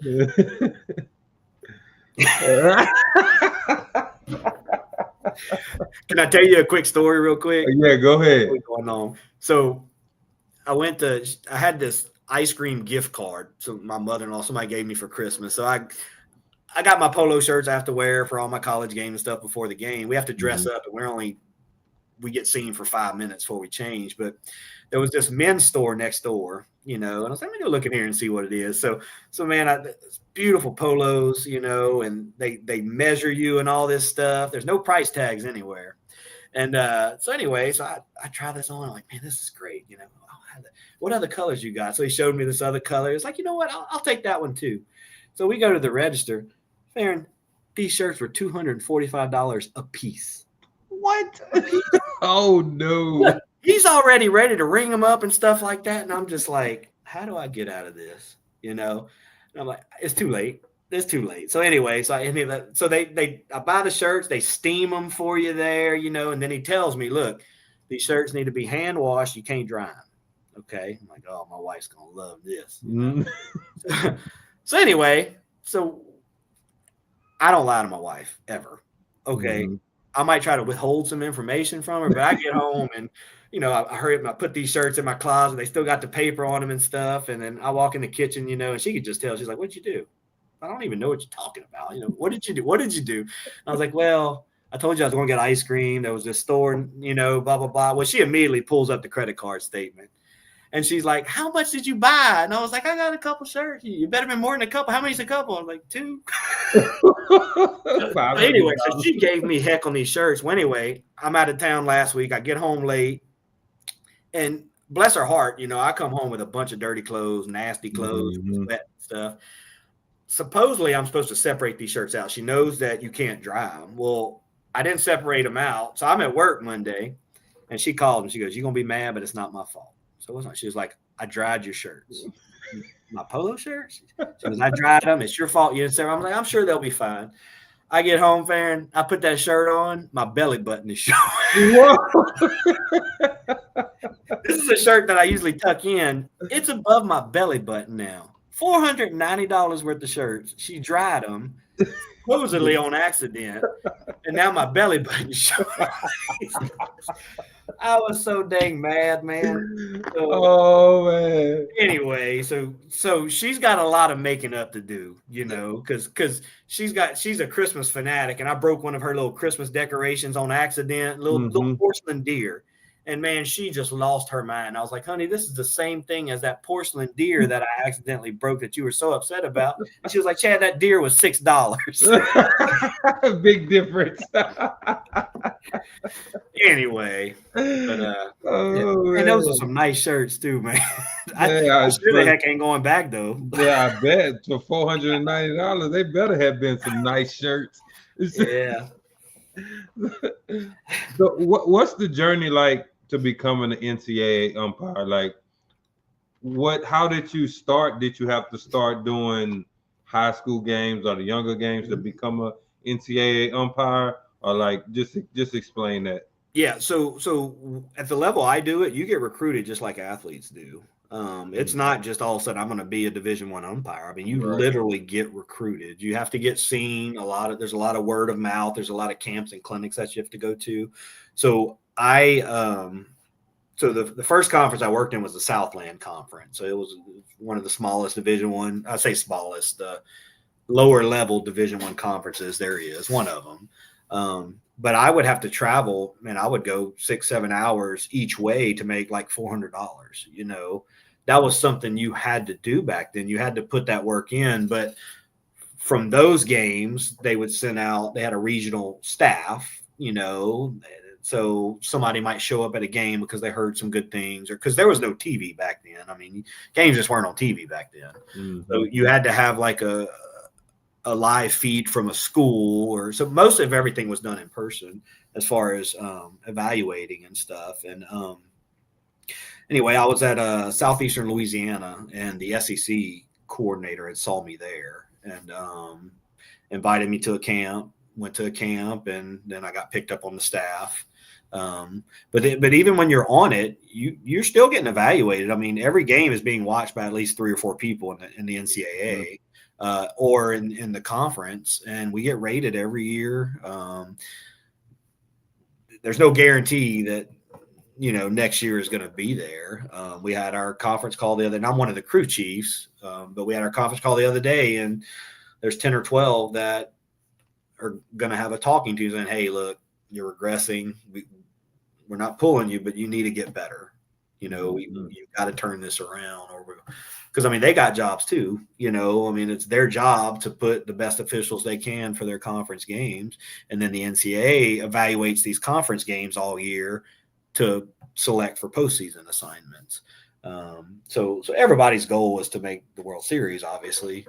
Can I tell you a quick story real quick? Yeah, go ahead. What's going on? So I had this ice cream gift card. So my mother-in-law, somebody gave me for Christmas. So I got my polo shirts I have to wear for all my college games and stuff before the game. We have to dress up, and we get seen for 5 minutes before we change. But there was this men's store next door, and I was like, let me go look in here and see what it is. So man, beautiful polos, and they measure you and all this stuff. There's no price tags anywhere. And so I try this on. I'm like, man, this is great. What other colors you got? So he showed me this other color. It's like, you know what? I'll take that one too. So we go to the register. Farron, these shirts were $245 a piece. What? Oh no! Look, he's already ready to ring them up and stuff like that, and I'm just like, how do I get out of this? And I'm like, it's too late. It's too late. So anyway, I buy the shirts. They steam them for you there, and then he tells me, look, these shirts need to be hand washed. You can't dry them. Okay. I'm like, oh, my wife's gonna love this. So anyway, I don't lie to my wife ever. Okay. I might try to withhold some information from her, but I get home and, I hurry up and I put these shirts in my closet. They still got the paper on them and stuff. And then I walk in the kitchen, and she could just tell. She's like, what'd you do? I don't even know what you're talking about. What did you do? What did you do? And I was like, well, I told you I was going to get ice cream. There was this store, blah, blah, blah. Well, she immediately pulls up the credit card statement. And she's like, how much did you buy? And I was like, I got a couple shirts. You better be more than a couple. How many's a couple? I was like, 2. But anyway, so she gave me heck on these shirts. Well, anyway, I'm out of town last week. I get home late. And bless her heart, I come home with a bunch of dirty clothes, nasty clothes, sweat and stuff. Supposedly, I'm supposed to separate these shirts out. She knows that you can't dry them. Well, I didn't separate them out. So I'm at work Monday. And she called and she goes, you're going to be mad, but it's not my fault. So she was like, I dried your shirts. My polo shirts? She goes, I dried them. It's your fault. You didn't say. I'm like, I'm sure they'll be fine. I get home, Farron. I put that shirt on. My belly button is showing. This is a shirt that I usually tuck in. It's above my belly button now. $490 worth of shirts. She dried them, supposedly on accident. And now my belly button is showing. I was so dang mad, man. Oh man. Anyway, so she's got a lot of making up to do, because she's a Christmas fanatic, and I broke one of her little Christmas decorations on accident, little porcelain deer. And man, she just lost her mind. I was like, honey, this is the same thing as that porcelain deer that I accidentally broke that you were so upset about. And she was like, Chad, that deer was $6. Big difference. Anyway, but and those are some nice shirts too, man. I sure the heck ain't going back though. Yeah, I bet for $490, they better have been some nice shirts. Yeah. So what's the journey like to becoming an NCAA umpire? Like, how did you start? Did you have to start doing high school games or the younger games to become a NCAA umpire, or like just explain that? Yeah, so at the level I do it, you get recruited just like athletes do. It's not just all of a sudden I'm going to be a Division I umpire. I mean, you literally get recruited. You have to get seen. There's a lot of word of mouth. There's a lot of camps and clinics that you have to go to. So the first conference I worked in was the Southland Conference. So it was one of the smallest Division I say smallest, lower level Division I conferences there is, one of them. But I would have to travel, and I would go 6-7 hours each way to make like $400. You know, that was something you had to do back then. You had to put that work in. But from those games, they would send out, they had a regional staff, you know, so somebody might show up at a game because they heard some good things, or because there was no TV back then. I mean, games just weren't on TV back then. Mm-hmm. So you had to have like a live feed from a school, or so most of everything was done in person as far as evaluating and stuff. And anyway, I was at Southeastern Louisiana, and the SEC coordinator had saw me there and invited me to a camp. Went to a camp, and then I got picked up on the staff. But even when you're on it, you're still getting evaluated. I mean, every game is being watched by at least 3 or 4 people in the NCAA. Or in the conference, and we get rated every year. There's no guarantee that, you know, next year is going to be there. We had our conference call the other, and I'm one of the crew chiefs, but we had our conference call the other day, and there's 10 or 12 that are going to have a talking to saying, hey, look, you're regressing. We're not pulling you, but you need to get better. You know, you've got to turn this around, because I mean, they got jobs too, you know. I mean, it's their job to put the best officials they can for their conference games. And then the NCAA evaluates these conference games all year to select for postseason assignments. So everybody's goal was to make the World Series, obviously.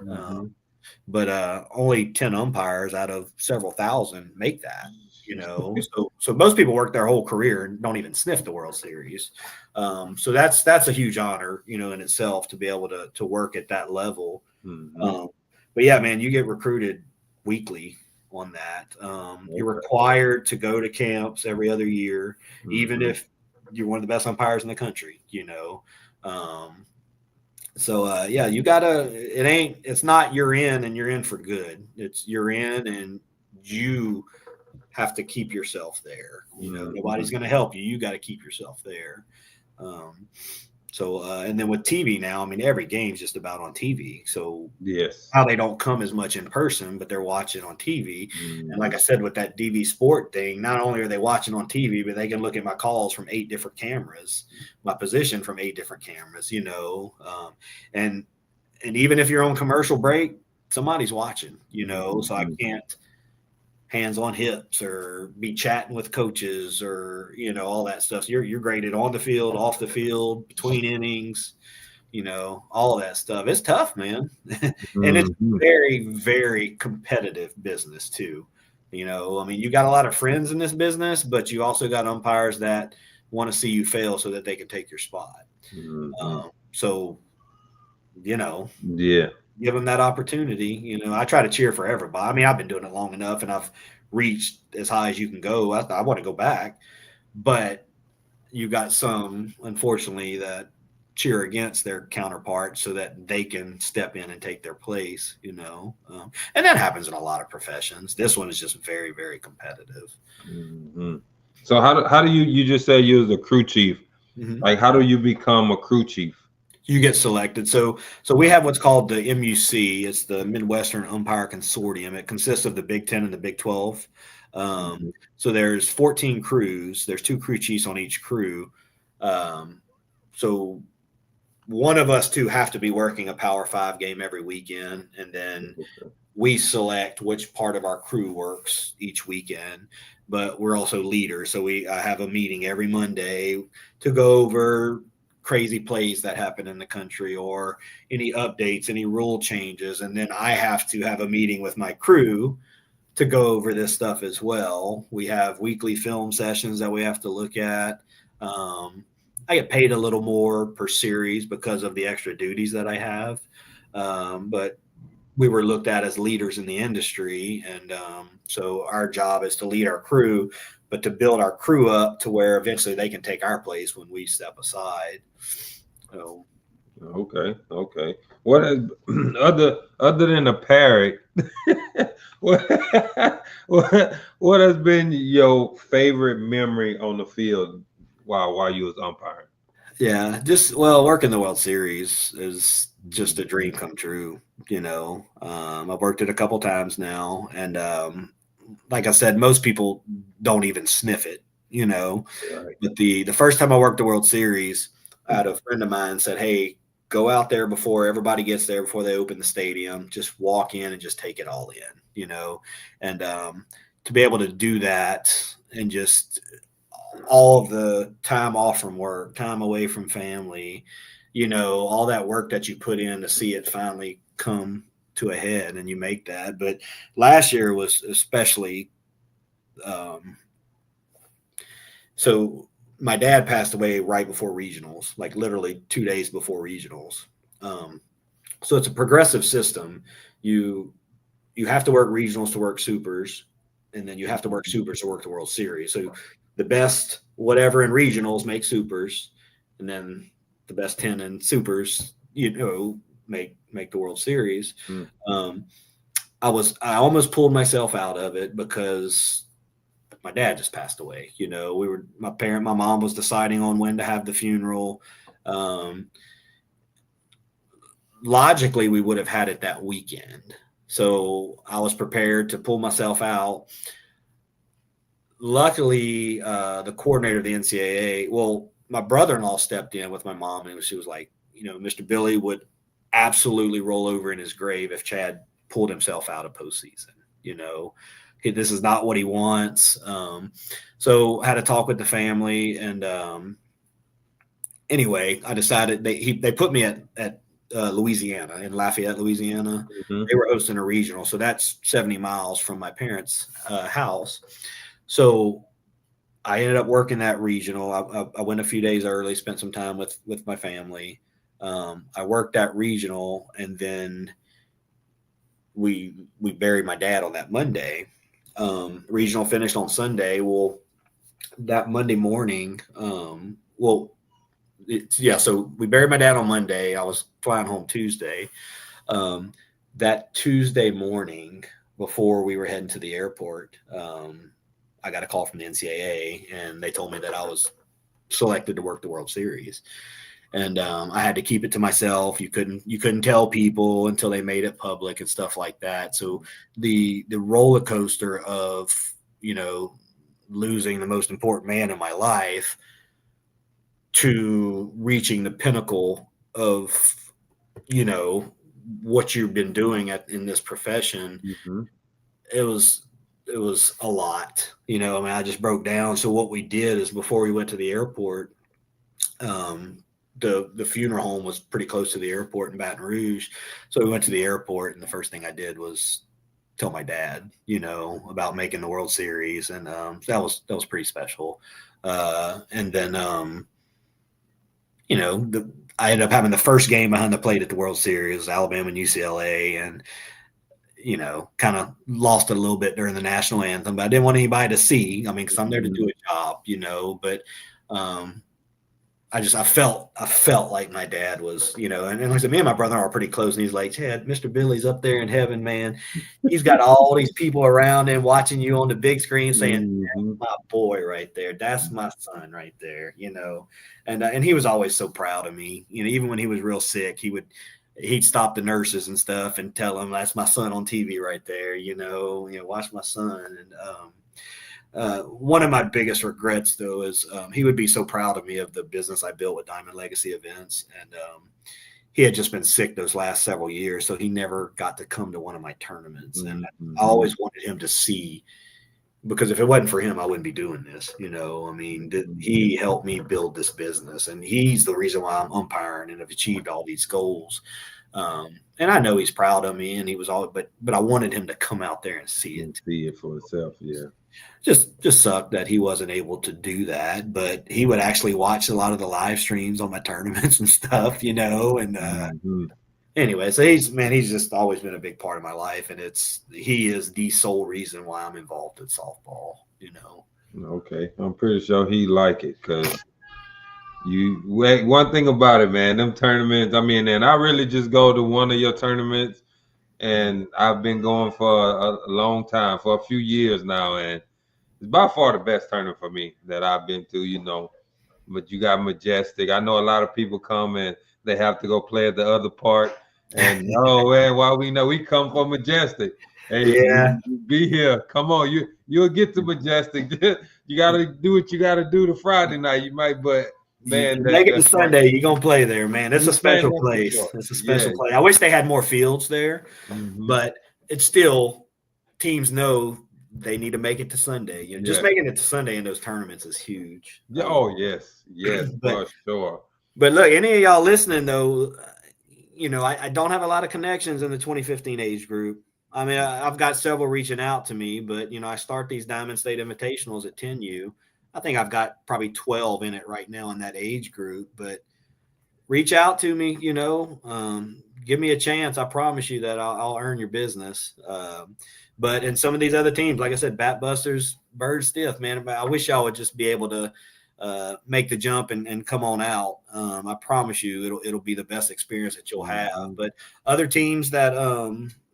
But only 10 umpires out of several thousand make that, you know. So most people work their whole career and don't even sniff the World Series. So that's a huge honor, you know, in itself, to be able to work at that level. But yeah, man, you get recruited weekly on that. You're required to go to camps every other year, even if you're one of the best umpires in the country, you know. So yeah, you gotta, it's not you're in and you're in for good. It's you're in and you have to keep yourself there. You know, nobody's going to help you. You got to keep yourself there. And then with TV now, I mean, every game's just about on TV. So yes, how they don't come as much in person, but they're watching on TV. And like I said, with that DV Sport thing, not only are they watching on TV, but they can look at my calls from 8 different cameras, my position from 8 different cameras, you know. And even if you're on commercial break, somebody's watching, you know. So I can't hands on hips or be chatting with coaches or, you know, all that stuff. So you're graded on the field, off the field, between innings, you know, all of that stuff. It's tough, man. And it's very, very competitive business too. You know, I mean, you got a lot of friends in this business, but you also got umpires that want to see you fail so that they can take your spot. So, you know, give them that opportunity. You know, I try to cheer for everybody. I mean, I've been doing it long enough and I've reached as high as you can go. I want to go back, but you got some, unfortunately, that cheer against their counterparts so that they can step in and take their place, you know. And that happens in a lot of professions. This one is just very, very competitive. So how do you just said you was a crew chief. Like, how do you become a crew chief? You get selected. So we have what's called the MUC. It's the Midwestern Umpire Consortium. It consists of the Big 10 and the Big 12. So there's 14 crews. There's 2 crew chiefs on each crew. So one of us 2 have to be working a Power 5 game every weekend, and then we select which part of our crew works each weekend. But we're also leaders, so I have a meeting every Monday to go over crazy plays that happen in the country or any updates, any rule changes, and then I have to have a meeting with my crew to go over this stuff as well. We have weekly film sessions that we have to look at. I get paid a little more per series because of the extra duties that I have. But we were looked at as leaders in the industry. And so our job is to lead our crew, but to build our crew up to where eventually they can take our place when we step aside. So. Okay. What is, other than a parrot, what has been your favorite memory on the field while you was umpiring? Yeah, working the World Series is just a dream come true. I've worked it a couple times now, and like I said, most people don't even sniff it. Right. But the first time I worked the World Series, I had a friend of mine said, "Hey, go out there before everybody gets there, before they open the stadium. Just walk in and just take it all in." And to be able to do that and just all of the time off from work, time away from family, all that work that you put in to see it finally come to a head and you make that. But last year was especially so my dad passed away right before regionals, like literally 2 days before regionals. So it's a progressive system. You have to work regionals to work supers, and then you have to work supers to work the World Series. So the best whatever in regionals make supers, and then the best 10 in supers, make the World Series. I almost pulled myself out of it because my dad just passed away. My mom was deciding on when to have the funeral. Logically, we would have had it that weekend. So I was prepared to pull myself out. Luckily, the coordinator of the NCAA, my brother-in-law stepped in with my mom, and she was like, Mr. Billy would absolutely roll over in his grave if Chad pulled himself out of postseason. This is not what he wants. So I had a talk with the family, and anyway, I decided they put me at Louisiana, in Lafayette, Louisiana. They were hosting a regional, so that's 70 miles from my parents' house. So I ended up working that regional. I went a few days early, spent some time with my family. I worked that regional, and then we buried my dad on that Monday. Regional finished on Sunday. Well, that Monday morning, so we buried my dad on Monday. I was flying home Tuesday. That Tuesday morning, before we were heading to the airport, I got a call from the NCAA, and they told me that I was selected to work the World Series. And I had to keep it to myself. You couldn't tell people until they made it public and stuff like that. So the roller coaster of losing the most important man in my life to reaching the pinnacle of what you've been doing in this profession, it was a lot. I just broke down. So what we did is, before we went to the airport, the funeral home was pretty close to the airport in Baton Rouge. So we went to the airport, and the first thing I did was tell my dad, about making the World Series. And that was pretty special. And then, I ended up having the first game behind the plate at the World Series, Alabama and UCLA, and kind of lost it a little bit during the national anthem, but I didn't want anybody to see. I mean, because I'm there to do a job, but I felt like my dad was, and like I said, me and my brother are pretty close, and he's like, Chad, Mr. Billy's up there in heaven, man. He's got all these people around him watching you on the big screen saying, that's my boy right there. That's my son right there, and he was always so proud of me. Even when he was real sick, he'd stop the nurses and stuff and tell them, that's my son on TV right there, watch my son. And One of my biggest regrets, though, is he would be so proud of me of the business I built with Diamond Legacy Events. And he had just been sick those last several years, so he never got to come to one of my tournaments. And I always wanted him to see, because if it wasn't for him, I wouldn't be doing this. I mean, he helped me build this business, and he's the reason why I'm umpiring and have achieved all these goals. And I know he's proud of me, and he was all, but I wanted him to come out there and see it for himself. Yeah. Just sucked that he wasn't able to do that, but he would actually watch a lot of the live streams on my tournaments and stuff, and anyway, so he's just always been a big part of my life, and he is the sole reason why I'm involved in softball. Okay, I'm pretty sure he like it, because one thing about it, man, them tournaments. I mean, and I really just go to one of your tournaments, and I've been going for a long time, for a few years now, and it's by far the best tournament for me that I've been to. But you got Majestic. I know a lot of people come and they have to go play at the other part. And why we know we come for Majestic. Hey, yeah, you be here. Come on, you'll get to Majestic. You gotta do what you gotta do to Friday night. You might, but man, make it to Sunday. You're gonna play there, man. It's a special place. Sure. It's a special place. I wish they had more fields there, but it's still, teams know they need to make it to Sunday. Just making it to Sunday in those tournaments is huge. Yeah. Yes, for sure. But look, any of y'all listening though, I don't have a lot of connections in the 2015 age group. I mean, I've got several reaching out to me, but I start these Diamond State Invitationals at 10U. I think I've got probably 12 in it right now in that age group. But reach out to me, give me a chance. I promise you that I'll earn your business. But in some of these other teams, like I said, Bat Busters, Bird Stiff, man, I wish y'all would just be able to make the jump and come on out. I promise you it'll be the best experience that you'll have. But other teams that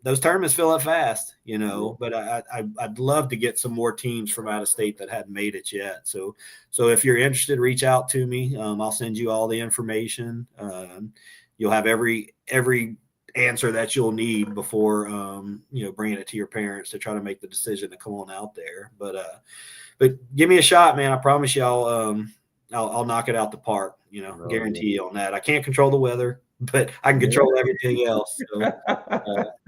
those tournaments fill up fast, but I'd love to get some more teams from out of state that hadn't made it yet. So if you're interested, reach out to me. I'll send you all the information. You'll have every answer that you'll need before bringing it to your parents to try to make the decision to come on out there. But give me a shot, man. I promise you I'll knock it out the park, guarantee you on that. I can't control the weather, but I can control everything else. So,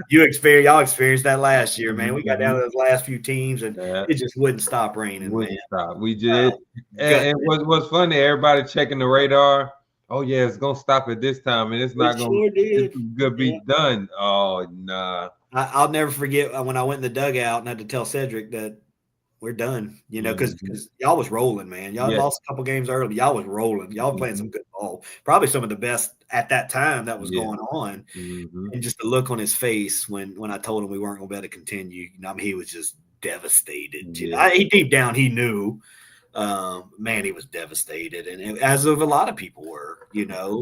y'all experienced that last year, man. We got down to those last few teams, and it just wouldn't stop raining. Wouldn't stop. We did. And what's funny, everybody checking the radar. Oh yeah, it's gonna stop at this time, and it's not gonna be done. Oh nah. I'll never forget when I went in the dugout and had to tell Cedric that we're done. Because y'all was rolling, man. Y'all lost a couple games early. Y'all was rolling. Y'all playing some good ball. Probably some of the best at that time that was going on. And just the look on his face when I told him we weren't gonna be able to continue. He was just devastated. Deep down, he knew. Man, he was devastated, and as of a lot of people were,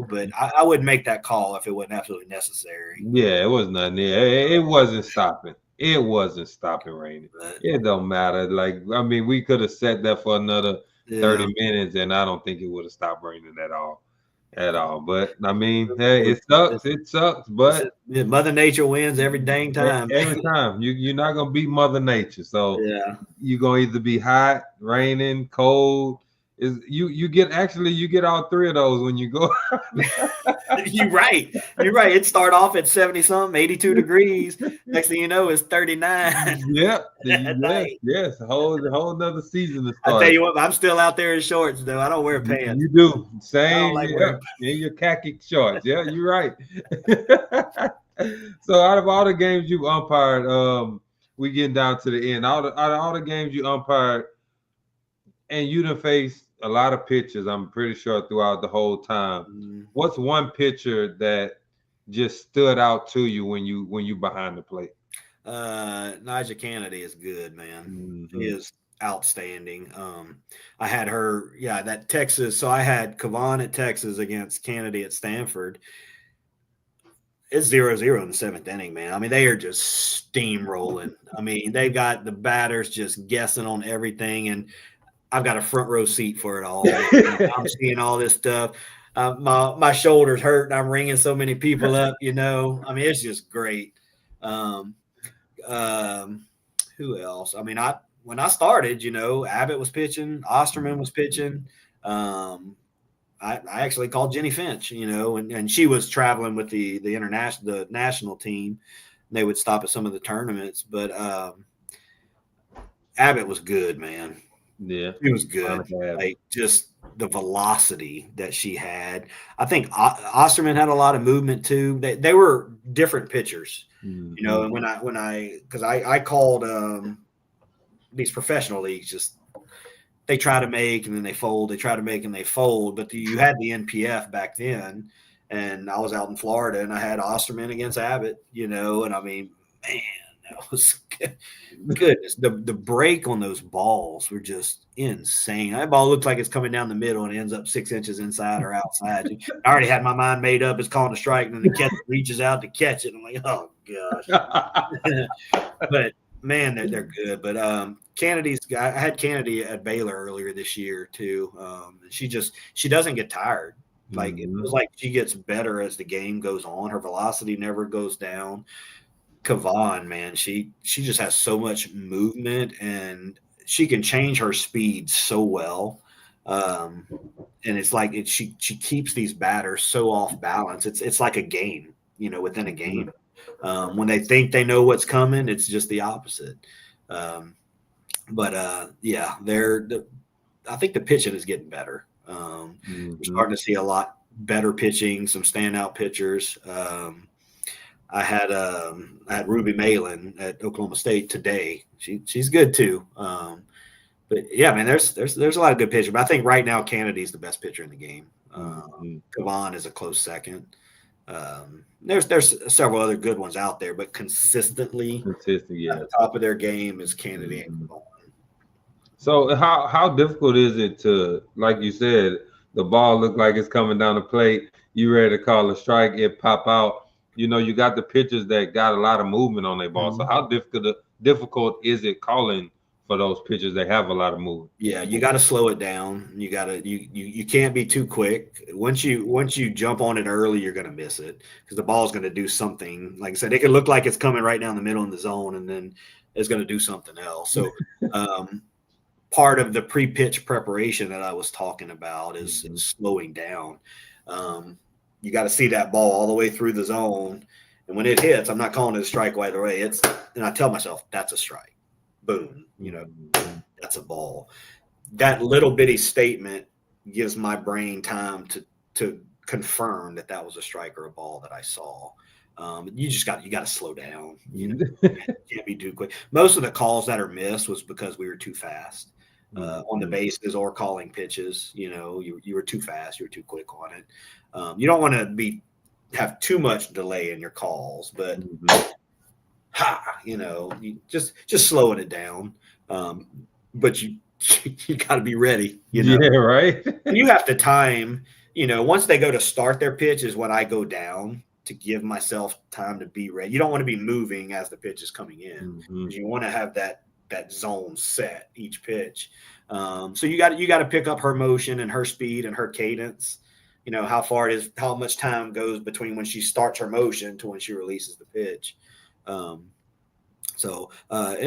but I wouldn't make that call if it wasn't absolutely necessary. Yeah, it was nothing. Yeah, it wasn't stopping. It wasn't stopping raining. It don't matter. We could have sat there for another 30 minutes, and I don't think it would have stopped raining at all. But hey, it sucks. But Mother Nature wins every dang time. Every time. You're not gonna beat Mother Nature. So you're gonna either be hot, raining, cold. You get all three of those when you go. You're right. It start off at 70 something, 82 degrees. Next thing you know, it's 39. Yep. Yes. A whole another season to start. I tell you what, I'm still out there in shorts though. I don't wear pants. You do. Same. In your khaki shorts. Yeah, you're right. So out of all the games you've umpired, we getting down to the end. Out of all the games you umpired, and you done faced a lot of pitchers, I'm pretty sure, throughout the whole time. What's one pitcher that just stood out to you when you behind the plate? Naija Kennedy is good, man. He is outstanding. I had her, that Texas. So I had Kavan at Texas against Kennedy at Stanford. It's 0-0 in the seventh inning, man. They are just steamrolling. They've got the batters just guessing on everything, and I've got a front row seat for it all. I'm seeing all this stuff. My shoulders hurt, and I'm ringing so many people up. It's just great. Who else? when I started, Abbott was pitching, Osterman was pitching. I actually called Jenny Finch, and she was traveling with the national team. They would stop at some of the tournaments, but Abbott was good, man. Yeah, he was good. Like just the velocity that she had. I think Osterman had a lot of movement too. They were different pitchers, And because I called these professional leagues, just they try to make and then they fold. They try to make and they fold. But you had the NPF back then, and I was out in Florida, and I had Osterman against Abbott. And I mean, man, that was goodness. The break on those balls were just insane. That ball looks like it's coming down the middle and ends up 6 inches inside or outside. I already had my mind made up. It's calling a strike, and then the catcher reaches out to catch it. I'm like, oh gosh. But man, they're good. But I had Kennedy at Baylor earlier this year too. She doesn't get tired. Like it was like she gets better as the game goes on. Her velocity never goes down. Kavan, man, she just has so much movement, and she can change her speed so well. And it's like she keeps these batters so off balance. It's like a game, within a game. When they think they know what's coming, it's just the opposite. But I think the pitching is getting better. We're starting to see a lot better pitching, some standout pitchers. I had Ruby Malin at Oklahoma State today. She's good too. But yeah, man, there's a lot of good pitchers. But I think right now Kennedy's the best pitcher in the game. Kavan is a close second. There's several other good ones out there, but consistently at the top of their game is Kennedy and Kavan. So how difficult is it to, like you said, the ball look like it's coming down the plate, you ready to call a strike, it pop out. You got the pitchers that got a lot of movement on their ball. So how difficult is it calling for those pitchers that have a lot of movement? Yeah, you got to slow it down. You can't be too quick. Once you jump on it early, you're going to miss it because the ball is going to do something. Like I said, it can look like it's coming right down the middle in the zone, and then it's going to do something else. So part of the pre-pitch preparation that I was talking about is slowing down. You got to see that ball all the way through the zone. And when it hits, I'm not calling it a strike right away. And I tell myself, that's a strike. Boom. That's a ball. That little bitty statement gives my brain time to confirm that was a strike or a ball that I saw. You got to slow down. You can't be too quick. Most of the calls that are missed was because we were too fast. On the bases or calling pitches, you were too fast, you were too quick on it. You don't want to have too much delay in your calls, but you just slowing it down. But you got to be ready. Yeah, right. And you have to time. Once they go to start their pitch is when I go down to give myself time to be ready. You don't want to be moving as the pitch is coming in. You want to have that zone set each pitch. So you got to pick up her motion and her speed and her cadence. How far it is, how much time goes between when she starts her motion to when she releases the pitch. And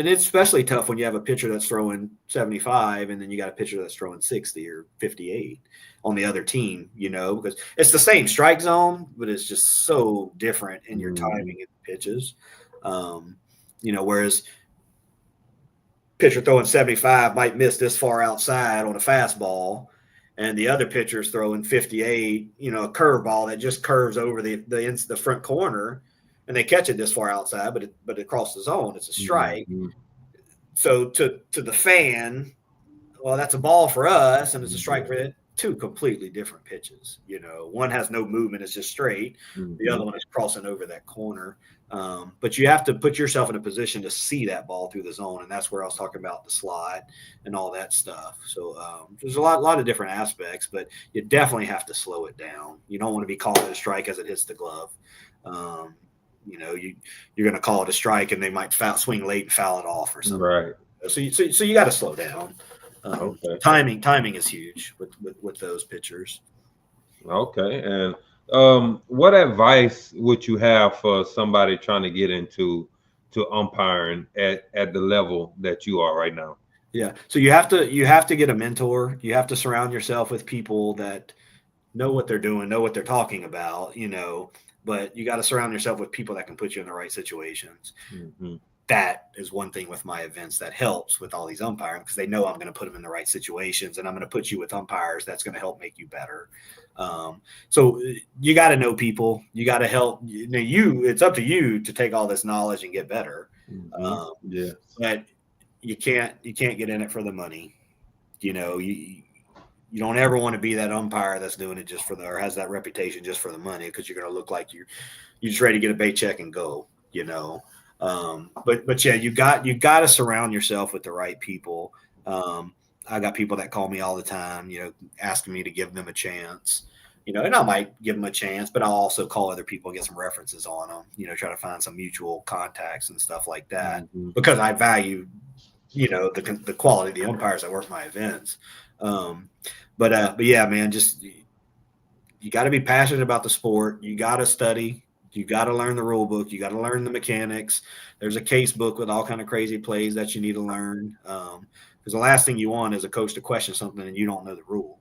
it's especially tough when you have a pitcher that's throwing 75 and then you got a pitcher that's throwing 60 or 58 on the other team, because it's the same strike zone, but it's just so different in your timing of the pitches. Whereas pitcher throwing 75 might miss this far outside on a fastball, and the other pitcher's throwing 58, a curveball that just curves over the front corner, and they catch it this far outside, but across the zone, it's a strike. So to the fan, well, that's a ball for us, and it's a strike for it. Two completely different pitches. One has no movement; it's just straight. The other one is crossing over that corner. But you have to put yourself in a position to see that ball through the zone, and that's where I was talking about the slide and all that stuff. So there's a lot of different aspects, but you definitely have to slow it down. You don't want to be calling it a strike as it hits the glove. You're going to call it a strike, and they might swing late and foul it off or something. Right. So you got to slow down. Okay. Timing is huge with those pitchers. Okay, and what advice would you have for somebody trying to get into umpiring at the level that you are right now? Yeah. So you have to get a mentor. You have to surround yourself with people that know what they're doing, know what they're talking about, but you got to surround yourself with people that can put you in the right situations. Mm-hmm. That is one thing with my events that helps with all these umpires, because they know I'm going to put them in the right situations, and I'm going to put you with umpires that's going to help make you better. So you got to know people. You got to help. It's up to you to take all this knowledge and get better. Yeah. But you can't get in it for the money. You don't ever want to be that umpire that's doing it just for or has that reputation just for the money, because you're going to look like you're just ready to get a paycheck and go. But yeah, you got to surround yourself with the right people. I got people that call me all the time, asking me to give them a chance. And I might give them a chance, but I'll also call other people and get some references on them, try to find some mutual contacts and stuff like that, because I value, the quality of the umpires that work my events. But yeah, man, just, you got to be passionate about the sport. You got to study. You got to learn the rule book. You got to learn the mechanics. There's a case book with all kind of crazy plays that you need to learn. Because the last thing you want is a coach to question something and you don't know the rule,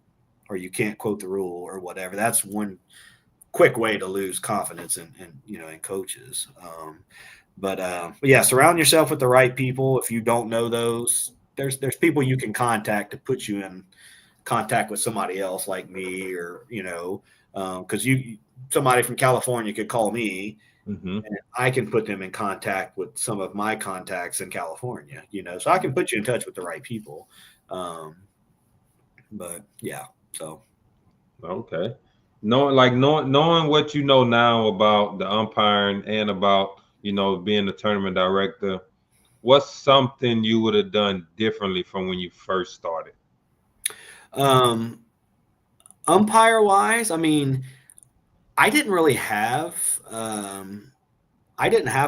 or you can't quote the rule or whatever. That's one quick way to lose confidence in coaches. But yeah, surround yourself with the right people. If you don't know those, there's people you can contact to put you in contact with somebody else like me, or because somebody from California could call me, and I can put them in contact with some of my contacts in California. So I can put you in touch with the right people. But yeah, so okay. Knowing what you know now about the umpiring and about being the tournament director, what's something you would have done differently from when you first started? Umpire wise, I mean, I didn't really have a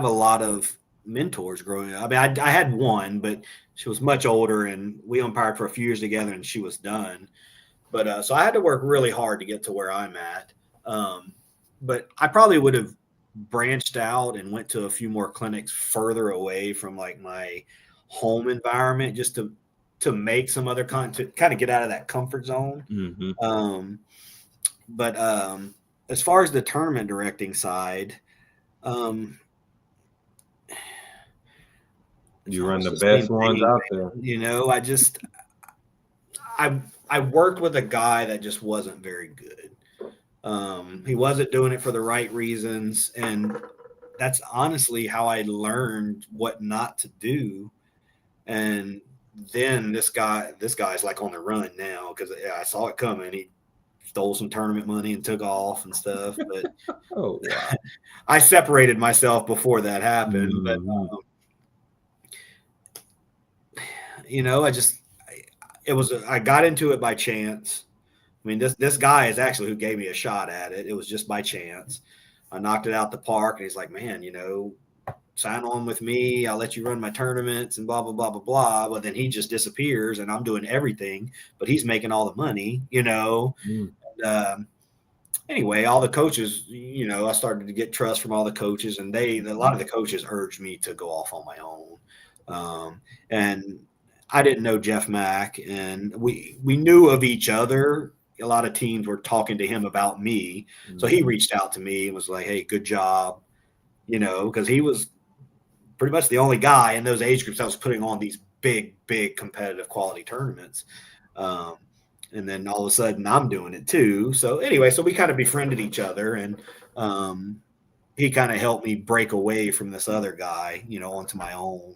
lot of mentors growing up. I mean, I had one, but she was much older, and we umpired for a few years together, and she was done. But so I had to work really hard to get to where I'm at. But I probably would have branched out and went to a few more clinics further away from like my home environment, just to make some other content, kind of get out of that comfort zone. But as far as the tournament directing side, you run the best ones out there. I worked with a guy that just wasn't very good. He wasn't doing it for the right reasons, and that's honestly how I learned what not to do. And then this guy's like on the run now, because I saw it coming. He stole some tournament money and took off and stuff. But oh wow. I separated myself before that happened. But I got into it by chance. I mean, this guy is actually who gave me a shot at it. It was just by chance. I knocked it out the park, and he's like, man, sign on with me. I'll let you run my tournaments and blah, blah, blah, blah, blah. But then he just disappears, and I'm doing everything, but he's making all the money, And, anyway, all the coaches, I started to get trust from all the coaches, and a lot of the coaches urged me to go off on my own. And I didn't know Jeff Mack, and we knew of each other. A lot of teams were talking to him about me. So he reached out to me and was like, hey, good job, because he was pretty much the only guy in those age groups that was putting on these big, big competitive quality tournaments. And then all of a sudden I'm doing it too. So anyway, so we kind of befriended each other, and he kind of helped me break away from this other guy, onto my own.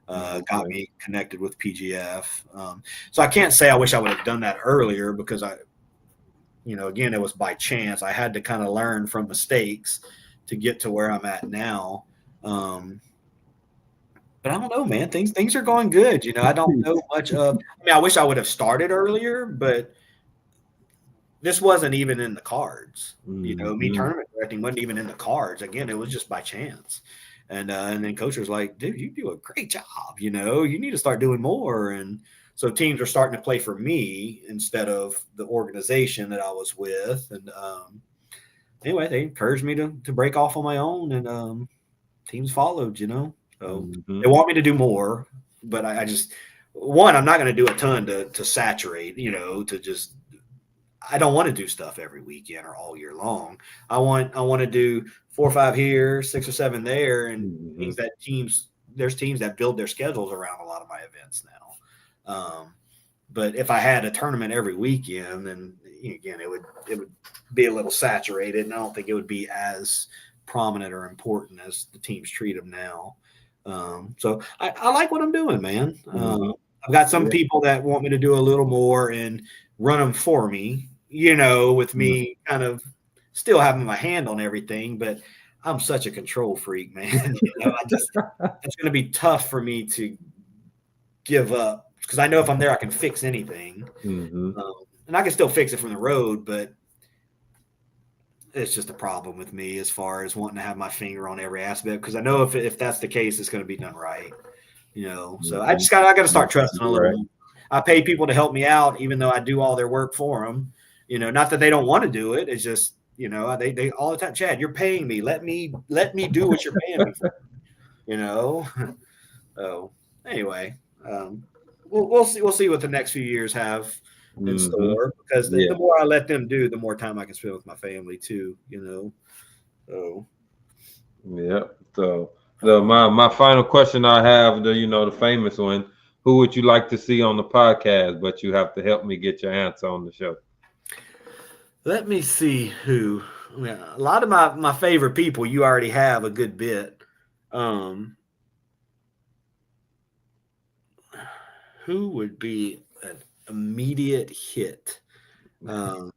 Got me connected with PGF. So I can't say I wish I would have done that earlier, because again, it was by chance. I had to kind of learn from mistakes to get to where I'm at now. But I don't know, man. Things are going good. I don't know much of. I mean, I wish I would have started earlier, but this wasn't even in the cards. Me tournament directing wasn't even in the cards. Again, it was just by chance. And then coach was like, dude, you do a great job. You need to start doing more. And so teams are starting to play for me instead of the organization that I was with. And anyway, they encouraged me to break off on my own, and teams followed, So they want me to do more, but I one, I'm not going to do a ton to saturate, to just, I don't want to do stuff every weekend or all year long. I want to do 4 or 5 here, 6 or 7 there, and things that there's teams that build their schedules around a lot of my events now. But if I had a tournament every weekend, then again, it would be a little saturated, and I don't think it would be as prominent or important as the teams treat them now. So I like what I'm doing, man. I've got some people that want me to do a little more and run them for me, with me kind of still having my hand on everything, but I'm such a control freak, man. It's going to be tough for me to give up, because I know if I'm there, I can fix anything. And I can still fix it from the road, but it's just a problem with me as far as wanting to have my finger on every aspect, because I know if that's the case, it's going to be done right. So I got to start trusting a little more. I pay people to help me out, even though I do all their work for them. Not that they don't want to do it. It's just, they all the time, Chad, you're paying me. Let me do what you're paying me for. So anyway, we'll see what the next few years have in store, because the more I let them do, the more time I can spend with my family too. So yeah. So my final question I have, the famous one: who would you like to see on the podcast? But you have to help me get your answer on the show. Let me see who. A lot of my favorite people, you already have a good bit. Who would be an immediate hit in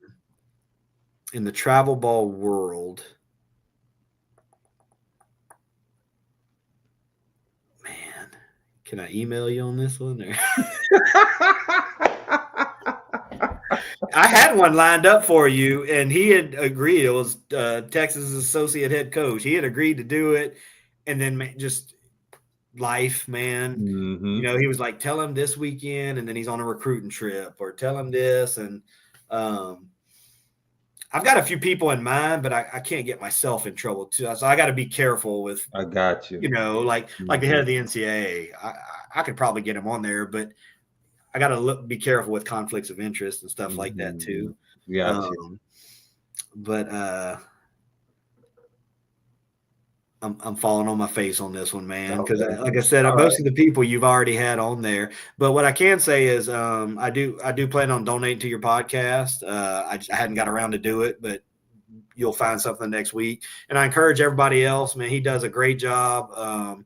the travel ball world? Man, can I email you on this one? I had one lined up for you, and he had agreed. It was Texas associate head coach. He had agreed to do it, and then just life, man. He was like, tell him this weekend, and then he's on a recruiting trip, or tell him this. And I've got a few people in mind, but I can't get myself in trouble too. So I got to be careful with. I got you. Like the head of the NCAA. I could probably get him on there, but I got to be careful with conflicts of interest and stuff like that too. But I'm falling on my face on this one, man, because like I said, most of the people you've already had on there. But what I can say is I do plan on donating to your podcast. I hadn't got around to do it, but you'll find something next week. And I encourage everybody else, man. He does a great job.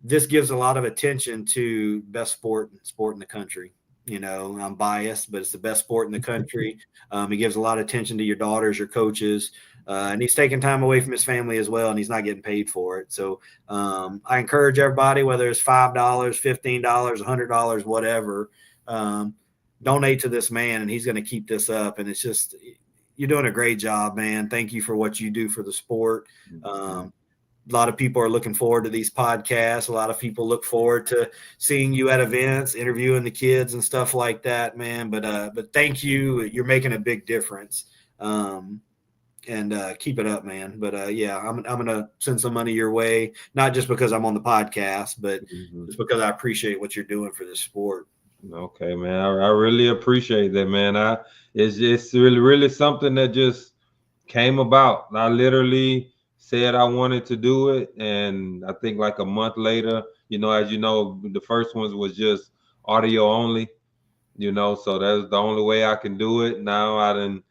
This gives a lot of attention to best sport in the country. I'm biased, but it's the best sport in the country. He gives a lot of attention to your daughters, your coaches, and he's taking time away from his family as well, and he's not getting paid for it. So I encourage everybody, whether it's $5, $15, $100, whatever, donate to this man, and he's going to keep this up. And it's just, you're doing a great job, man. Thank you for what you do for the sport. A lot of people are looking forward to these podcasts. A lot of people look forward to seeing you at events, interviewing the kids and stuff like that, man. But thank you. You're making a big difference. And keep it up, man. But I'm going to send some money your way, not just because I'm on the podcast, but just because I appreciate what you're doing for this sport. Okay, man. I really appreciate that, man. It's really something that just came about. I literally said I wanted to do it, and I think like a month later, as you know, the first ones was just audio only, so that's the only way I can do it. Now I done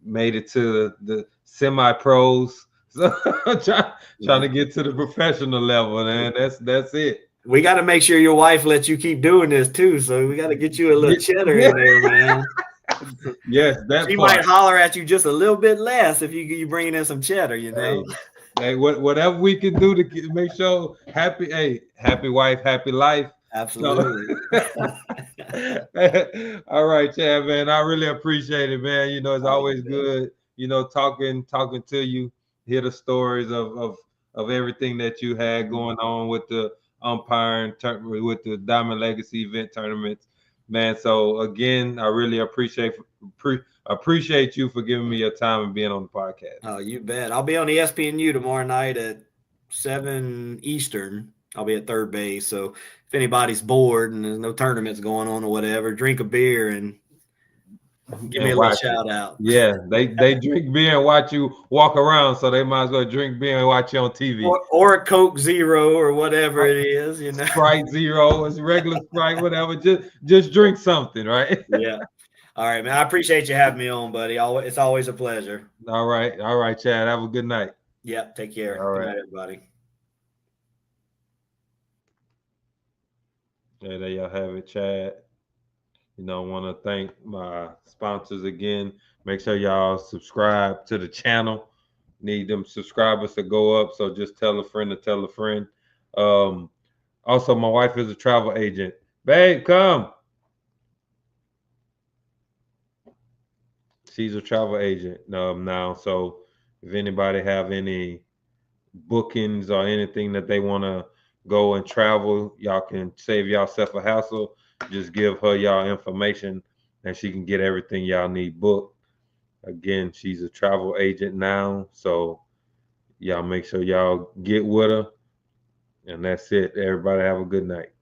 made it to the semi-pros, so trying to get to the professional level, man. That's it. We got to make sure your wife lets you keep doing this too, so we got to get you a little cheddar in there, man. Yes, she might holler at you just a little bit less if you bringing in some cheddar, Hey, whatever we can do to make sure happy wife, happy life. Absolutely. All right, Chad, man. I really appreciate it, man. It's always good, talking to you, hear the stories of everything that you had going on with the umpiring, with the Diamond Legacy event tournaments, man. So again, I really appreciate you for giving me your time and being on the podcast. Oh, you bet. I'll be on ESPNU tomorrow night at 7 Eastern. I'll be at third base. So if anybody's bored and there's no tournaments going on or whatever, drink a beer and give me a little shout out. Yeah, they drink beer and watch you walk around, so they might as well drink beer and watch you on TV. Or a Coke Zero or whatever it is, you know. Sprite Zero, it's regular Sprite, whatever. Just drink something, right? Yeah. All right, man. I appreciate you having me on, buddy. It's always a pleasure. All right, Chad. Have a good night. Yeah, take care. All right. Good night, everybody. Yeah, there y'all have it, Chad. You know, I want to thank my sponsors again. Make sure y'all subscribe to the channel. Need them subscribers to go up, so just tell a friend to tell a friend. Also, my wife is a travel agent. Babe, come. She's a travel agent now. So if anybody have any bookings or anything that they want to go and travel, y'all can save yourself a hassle. Just give her y'all information and she can get everything y'all need booked. Again, she's a travel agent now. So y'all make sure y'all get with her. And that's it. Everybody have a good night.